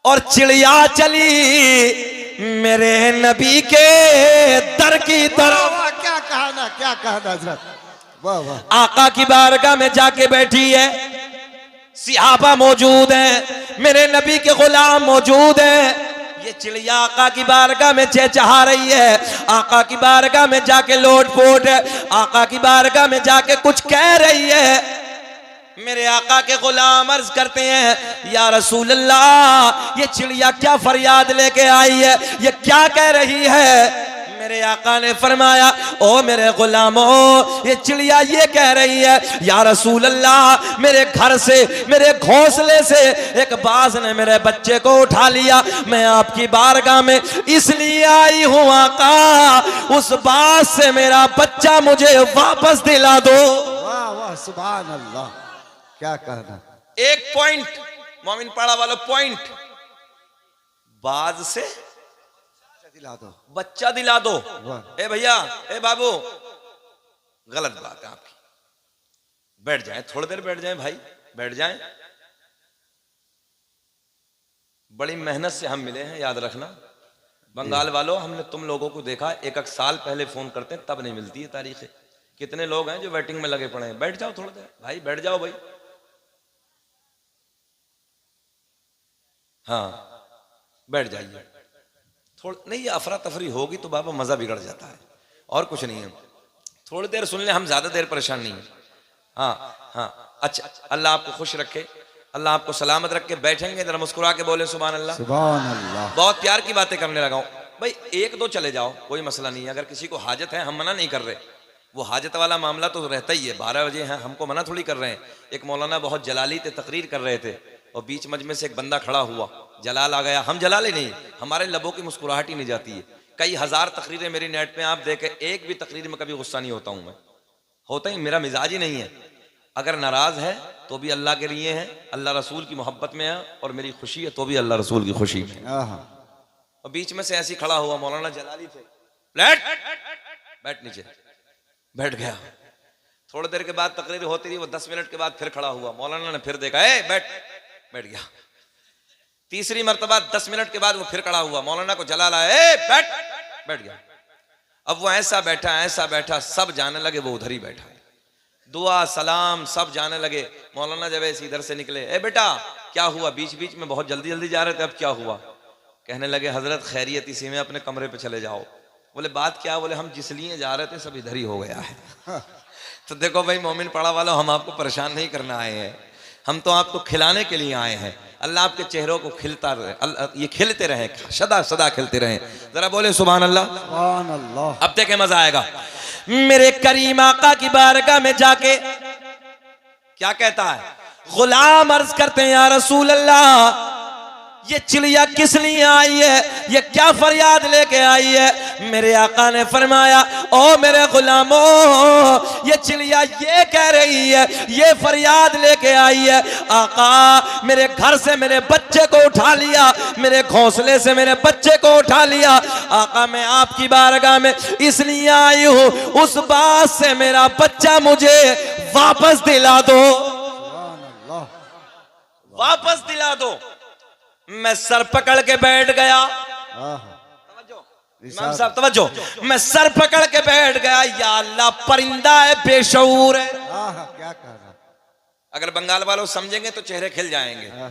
और चिड़िया चली मेरे नबी के दर की तरफ। क्या कहना, क्या कहना हजरत, वाह वाह। आका की बारगाह में जाके बैठी है, सिहाबा मौजूद है, मेरे नबी के गुलाम मौजूद है। ये चिड़िया आका की बारगाह में चहचहा रही है, आका की बारगाह में जाके लोटपोट है, आका की बारगाह में जाके कुछ कह रही है। मेरे आका के गुलाम अर्ज करते हैं, या रसूल अल्लाह, ये चिड़िया क्या फरियाद लेके आई है, ये क्या कह रही है? मेरे आका ने फरमाया, ओ मेरे गुलामों, ये चिड़िया ये कह रही है, या रसूल अल्लाह, मेरे घर से, मेरे घोंसले से एक बाज ने मेरे बच्चे को उठा लिया। मैं आपकी बारगाह में इसलिए आई हूं आका, उस बाज से मेरा बच्चा मुझे वापस दिला दो। वाह वाह, सुभान अल्लाह, क्या कहना। एक पॉइंट मोमिन पाड़ा वालों, पॉइंट, बाज से दिला दो, बच्चा दिला दो। वाह। ए भैया, ए बाबू, गलत बात है आपकी। बैठ जाएं, थोड़ी देर बैठ जाएं भाई, बैठ जाएं। बड़ी मेहनत से हम मिले हैं, याद रखना। बंगाल वालों, हमने तुम लोगों को देखा, एक साल पहले फोन करते हैं तब नहीं मिलती है तारीखें। कितने लोग हैं जो वेटिंग में लगे पड़े हैं। बैठ जाओ थोड़ी देर भाई, बैठ जाओ भाई। हाँ बैठ जाइए। थोड़ा नहीं, ये अफरा तफरी होगी तो बाबा मजा बिगड़ जाता है, और कुछ नहीं है। थोड़ी देर सुन ले, हम ज्यादा देर परेशान नहीं है। हाँ हाँ, अच्छा, अल्लाह आपको खुश रखे, अल्लाह आपको सलामत रखे। बैठेंगे जरा मुस्कुरा के बोले सुभान अल्लाह। सुभान अल्लाह। बहुत प्यार की बातें करने लगा हूं भाई, एक दो चले जाओ, कोई मसला नहीं है। अगर किसी को हाजत है, हम मना नहीं कर रहे, वो हाजत वाला मामला तो रहता ही है। 12 बजे हैं, हमको मना थोड़ी कर रहे हैं। एक मौलाना बहुत जलाली थे, तकरीर कर रहे थे, और बीच मजमे से एक बंदा खड़ा हुआ, जलाल आ गया। हम जलाले नहीं, हमारे लबों की मुस्कुराहट ही नहीं जाती है। कई हजार तकरीरें मेरी नेट पे आप देखें, एक भी तकरीर में कभी गुस्सा नहीं होता हूं मैं, होता ही मेरा मिजाज ही नहीं है। अगर नाराज है तो भी अल्लाह के लिए है, अल्लाह रसूल की मोहब्बत में है, और मेरी खुशी है तो भी अल्लाह रसूल की खुशी में है। और बीच में से ऐसे खड़ा हुआ, मौलाना जलाली थे, बैठ नीचे, बैठ गया। थोड़ी देर के बाद तकरीर होती रही, वो 10 मिनट के बाद फिर खड़ा हुआ, मौलाना ने फिर देखा, बैठ गया। तीसरी मर्तबा 10 मिनट के बाद वो फिर खड़ा हुआ, मौलाना को जलाल आया, बैठ गया। अब वो ऐसा बैठा, सब जाने लगे वो उधर ही बैठा है। दुआ सलाम सब जाने लगे। मौलाना जब ऐसे इधर से निकले, ए बेटा क्या हुआ, बीच बीच में बहुत जल्दी जल्दी जा रहे थे, अब क्या हुआ? कहने लगे हजरत खैरियत इसी में, अपने कमरे पे चले जाओ। बोले बात क्या? बोले हम जिस लिए जा रहे थे सब इधर ही हो गया है। तो देखो भाई मोमिन पड़ा वालों, हम आपको परेशान नहीं करना आए हैं, हम तो आपको खिलाने के लिए आए हैं। अल्लाह आपके चेहरों को खिलता रहे, ये खिलते रहे, सदा सदा खिलते रहे। जरा बोले सुभान अल्लाह। सुभान अल्लाह। अब देखे मजा आएगा। मेरे करीम आका की बारगाह में जाके क्या कहता है? गुलाम अर्ज करते हैं या रसूल अल्लाह, ये चिड़िया किस लिए आई है, ये क्या फरियाद लेके आई है? मेरे आका ने फरमाया, ओ मेरे गुलामों, ये चिड़िया ये कह रही है, ये फरियाद लेके आई है, आका मेरे घर से मेरे बच्चे को उठा लिया, मेरे घोंसले से मेरे बच्चे को उठा लिया। आका मैं आपकी बारगाह में इसलिए आई हूँ, उस बात से मेरा बच्चा मुझे वापस दिला दो, वापस दिला दो। मैं सर पकड़ के बैठ गया। इमाम साहब तवज्जो, मैं सर पकड़ के बैठ गया। या अल्लाह, परिंदा है, बेशऊर है। क्या कह रहा? अगर बंगाल वालों समझेंगे तो चेहरे खिल जाएंगे।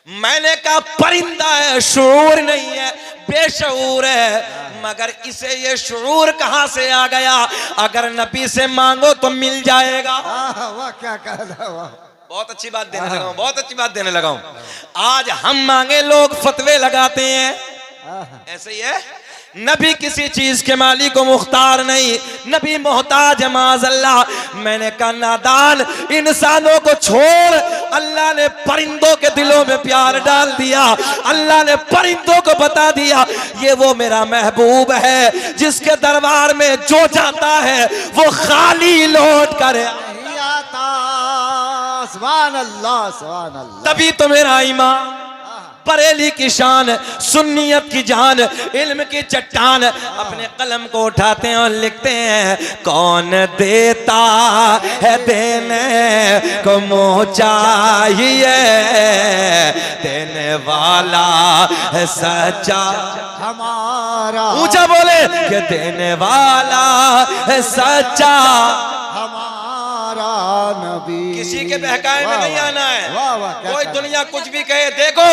मैंने कहा परिंदा है, शऊर नहीं है, बेशऊर है। मगर इसे ये शऊर कहां से आ गया? अगर नबी से मांगो तो मिल जाएगा। वाह क्या कह रहा? वाह बहुत अच्छी बात देने लगा हूं, बहुत अच्छी बात देने लगा हूं। आज हम मांगे लोग फतवे लगाते हैं, ऐसे ही है। नबी किसी चीज के मालिक को मुख्तार नहीं, नबी मोहताज है माज़अल्लाह। मैंने कहा नादान, इंसानों को छोड़, अल्लाह ने परिंदों के दिलों में प्यार डाल दिया। अल्लाह ने परिंदों को बता दिया ये वो मेरा महबूब है, जिसके दरबार में जो जाता है वो खाली लौट कर आता। सुभान अल्लाह, सुभान अल्लाह। तभी तो मेरा ईमान बरेली की शान, सुन्नियत की जान, इल्म की चट्टान। अपने कलम को उठाते हैं और लिखते हैं, कौन देता है देने को मुँह चाहिए, देने वाला है सच्चा हमारा। ऊंचा बोले कि देने वाला है सच्चा नबी। किसी के बहकाए में नहीं आना है। वाह वाह, कोई दुनिया कुछ भी कहे, देखो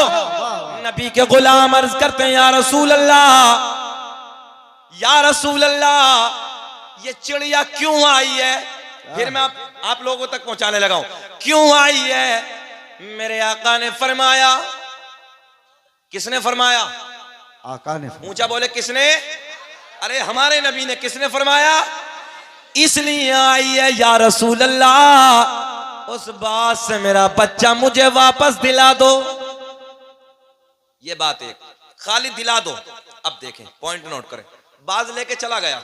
नबी के गुलाम अर्ज करते हैं, या रसूल अल्लाह, या रसूल अल्लाह, ये चिड़िया क्यों आई है? फिर मैं आप लोगों तक पहुंचाने लगा हूं, क्यों आई है? मेरे आका ने फरमाया। किसने फरमाया? आका ने। ऊंचा बोले किसने? अरे हमारे नबी ने। किसने फरमाया? इसलिए आई है या रसूल अल्लाह, उस बात से मेरा बच्चा मुझे वापस दिला दो। ये बात एक, खाली दिला दो। अब देखें, पॉइंट नोट करें। बाज लेके चला गया,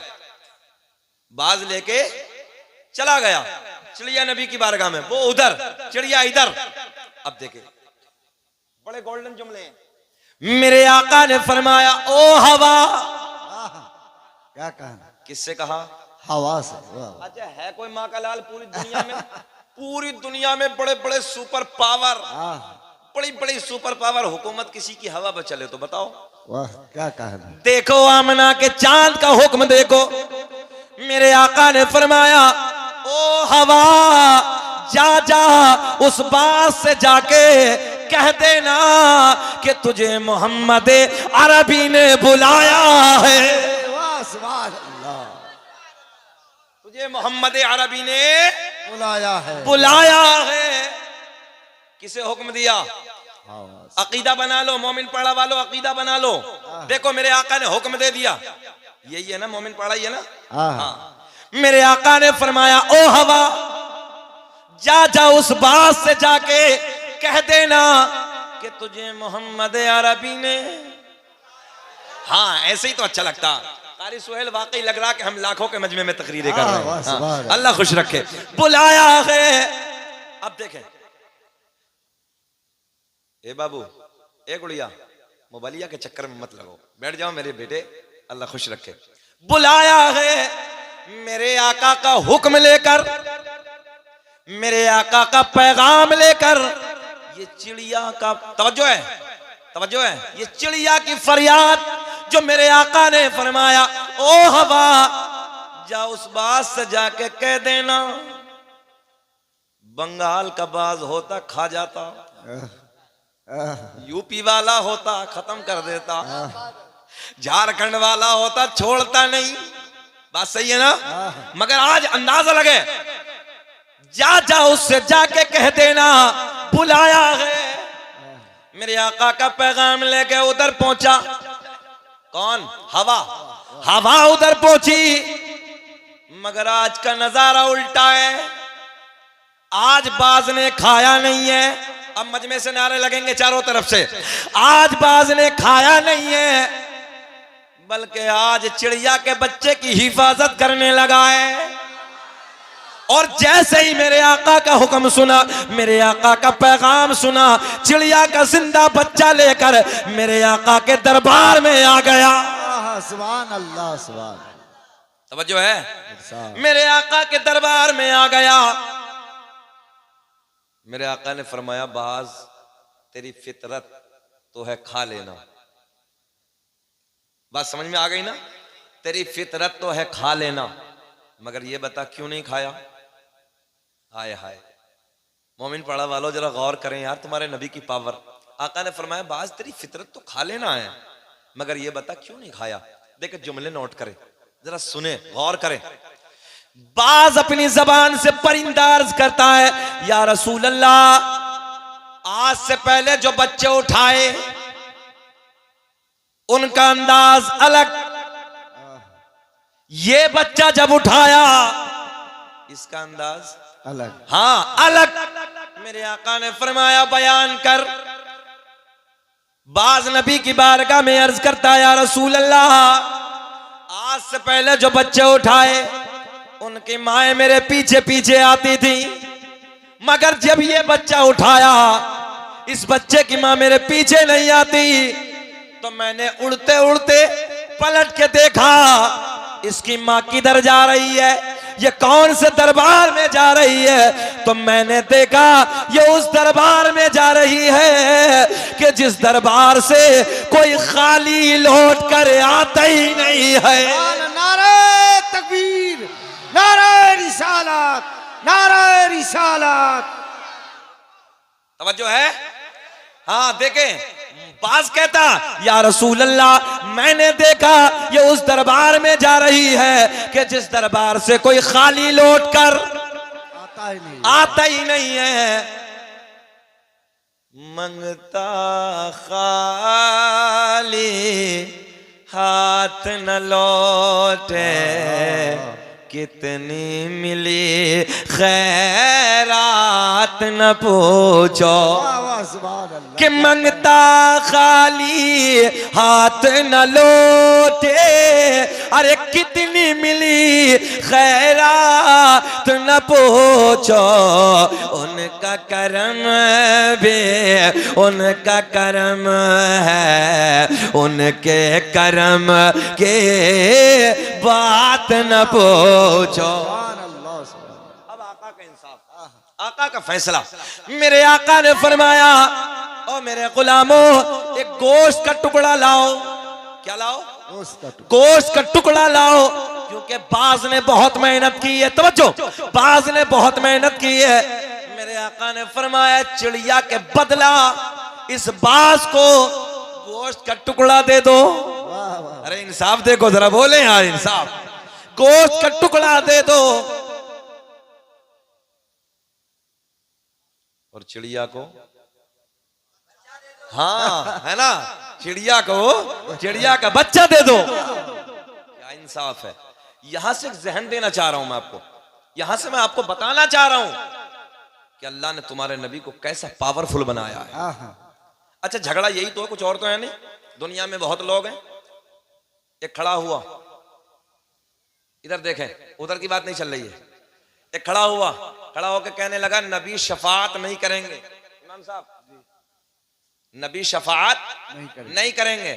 बाज लेके चला गया चिड़िया नबी की बारगाह में, वो उधर, चिड़िया इधर। अब देखें, बड़े गोल्डन जुमले हैं। मेरे आका ने फरमाया, ओ हवा। क्या कहना? किससे कहा? हवा से। अच्छा, है कोई माँ का लाल पूरी दुनिया में? पूरी दुनिया में बड़े बड़े सुपर पावर, बड़ी बड़ी सुपर पावर हुकूमत किसी की हवा पर चले तो बताओ। वाह क्या कहना? देखो आमना के चांद का हुक्म देखो। मेरे आका ने फरमाया, ओ हवा, जा जा उस बात से जाके कह देना कि तुझे मोहम्मद अरबी ने बुलाया है। वाह सुभान अल्लाह। तुझे मोहम्मद अरबी ने बुलाया है, बुलाया है। किसे हुक्म दिया? अकीदा बना लो, मोमिन पाड़ा वालों अकीदा बना लो। देखो मेरे आका ने हुक्म दे दिया, यही है ना मोमिन पाड़ा, ही है ना? हाँ। मेरे आका ने फरमाया, ओ हवा, जा जा उस बात से जाके कह देना कि तुझे मोहम्मद अरबी ने। हाँ ऐसे ही तो अच्छा लगता। कारी सुहेल वाकई लग रहा कि हम लाखों के मजमे में तकरीरें कर रहे हैं। हाँ, अल्लाह खुश रखे। बुलाया है। अब देखें, ए बाबू, ए गुड़िया, मोबाइलिया के चक्कर में मत लगो, बैठ जाओ मेरे बेटे, अल्लाह खुश रखे। बुलाया है मेरे आका का हुक्म लेकर, मेरे आका का पैगाम लेकर। ये चिड़िया का तवज्जो है, तवज्जो है, ये चिड़िया की फरियाद जो मेरे आका ने फरमाया, ओ हवा, जा उस बात से जाके कह देना बंगाल का बाज होता खा जाता, आह, यूपी वाला होता खत्म कर देता, झारखंड वाला होता छोड़ता नहीं। बात सही है ना? मगर आज अंदाजा लगे, जा जा उससे जाके कह देना बुलाया है। मेरे आका का पैगाम लेके उधर पहुंचा। कौन? हवा। हवा उधर पहुंची, मगर आज का नजारा उल्टा है। आज बाज ने खाया नहीं है। अब मजमे से नारे लगेंगे चारों तरफ से, आज बाज ने खाया नहीं है, बल्कि आज चिड़िया के बच्चे की हिफाजत करने लगा है। और जैसे ही मेरे आका का हुक्म सुना, मेरे आका का पैगाम सुना, चिड़िया का जिंदा बच्चा लेकर मेरे आका के दरबार में आ गया। आह, सुभान अल्लाह, सुभान। तवज्जो है? मेरे आका के दरबार में आ गया। मेरे आका ने फरमाया, बाज तेरी फितरत तो है खा लेना। बात समझ में आ गई ना? तेरी फितरत तो है खा लेना, मगर ये बता क्यों नहीं खाया? हाय हाय, मोमिन पड़ा वालों जरा गौर करें यार, तुम्हारे नबी की पावर। आका ने फरमाया, बाज तेरी फितरत तो खा लेना है, मगर ये बता क्यों नहीं खाया? देखे जुमले नोट करें, जरा सुने, गौर करें। बाज अपनी जबान से परिंदा अर्ज करता है, या रसूल अल्लाह, आज से पहले जो बच्चे उठाए उनका अंदाज अलग, ये बच्चा जब उठाया इसका अंदाज अलग। हाँ अलग। मेरे आका ने फरमाया, बयान कर। बाज नबी की बारगाह में अर्ज करता है, या रसूल अल्लाह, आज से पहले जो बच्चे उठाए उनकी माएं मेरे पीछे पीछे आती थी, मगर जब ये बच्चा उठाया इस बच्चे की मां मेरे पीछे नहीं आती, तो मैंने उड़ते उड़ते पलट के देखा इसकी मां किधर जा रही है, ये कौन से दरबार में जा रही है। तो मैंने देखा ये उस दरबार में जा रही है कि जिस दरबार से कोई खाली लौट कर आता ही नहीं है। नारे तकबीर, नारे रिसालत, नारे रिसालत। तवज्जो है? हाँ देखें, बाज कहता, या रसूल अल्लाह, मैंने देखा ये उस दरबार में जा रही है कि जिस दरबार से कोई खाली लौट कर आता ही नहीं है। मंगता खाली हाथ न लौटे, कितनी मिली खैरात न पूछो, कि मंगता खाली हाथ न लौटे, अरे कितनी मिली खैरात न पूछो। उनका करम भी उनका करम है, उनके करम के बात न पूछो। अब आका का इंसाफ, आका का फैसला। मेरे आका ने फरमाया, ओ मेरे गुलामों, एक गोश्त का टुकड़ा लाओ। क्या लाओ? गोश्त का टुकड़ा लाओ, क्योंकि बाज ने बहुत मेहनत की है। तवज्जो, बाज ने बहुत मेहनत की है। मेरे आका ने फरमाया, चिड़िया के बदला इस बाज को गोश्त का टुकड़ा दे दो। अरे इंसाफ देखो जरा, बोले यार इंसाफ। गोश्त का टुकड़ा दे दो और चिड़िया को, हाँ है ना, चिड़िया को, चिड़िया का बच्चा दे दो। क्या इंसाफ है। यहां से एक जहन देना चाह रहा हूं मैं आपको, यहां से मैं आपको बताना चाह रहा हूं कि अल्लाह ने तुम्हारे नबी को कैसा पावरफुल बनाया है। अच्छा झगड़ा यही तो है, कुछ और तो है नहीं। दुनिया में बहुत लोग हैं, एक खड़ा हुआ, इधर देखें, उधर की बात नहीं चल रही है। एक खड़ा हुआ, खड़ा होकर कहने लगा, नबी शफात नहीं करेंगे। इमाम साहब, नबी शफात नहीं करेंगे।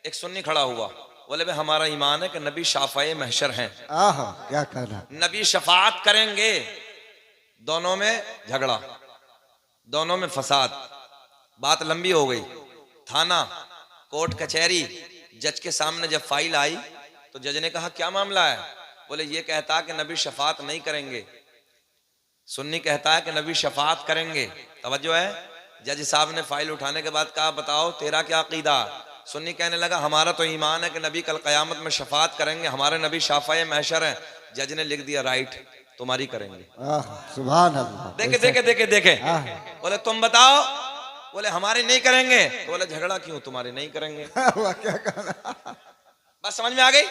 एक सुन्नी खड़ा हुआ, बोले भाई हमारा ईमान है कि नबी शाफाए महशर हैं। क्या कहना, नबी शफात करेंगे। दोनों में झगड़ा, दोनों में फसाद, बात लंबी हो गई। थाना, कोर्ट कचहरी, जज के सामने जब फाइल आई तो जज ने कहा क्या मामला है? बोले ये कहता कि नबी शफात नहीं करेंगे। सुन्नी कहता है कि नबी शफात करेंगे। तवज्जो है। जज साहब ने फाइल उठाने के बाद कहा बताओ तेरा क्या अकीदा। सुन्नी कहने लगा हमारा तो ईमान है कि नबी कल कयामत में शफात करेंगे, हमारे नबी शाफाए महशर हैं। जज ने लिख दिया राइट, तुम्हारी करेंगे। सुभान अल्लाह। देखे देखे देखे देखे। बोले तुम बताओ। बोले हमारे नहीं करेंगे। तो बोले झगड़ा क्यों, तुम्हारे नहीं करेंगे। वाह, क्या कहना। बस समझ में आ गई।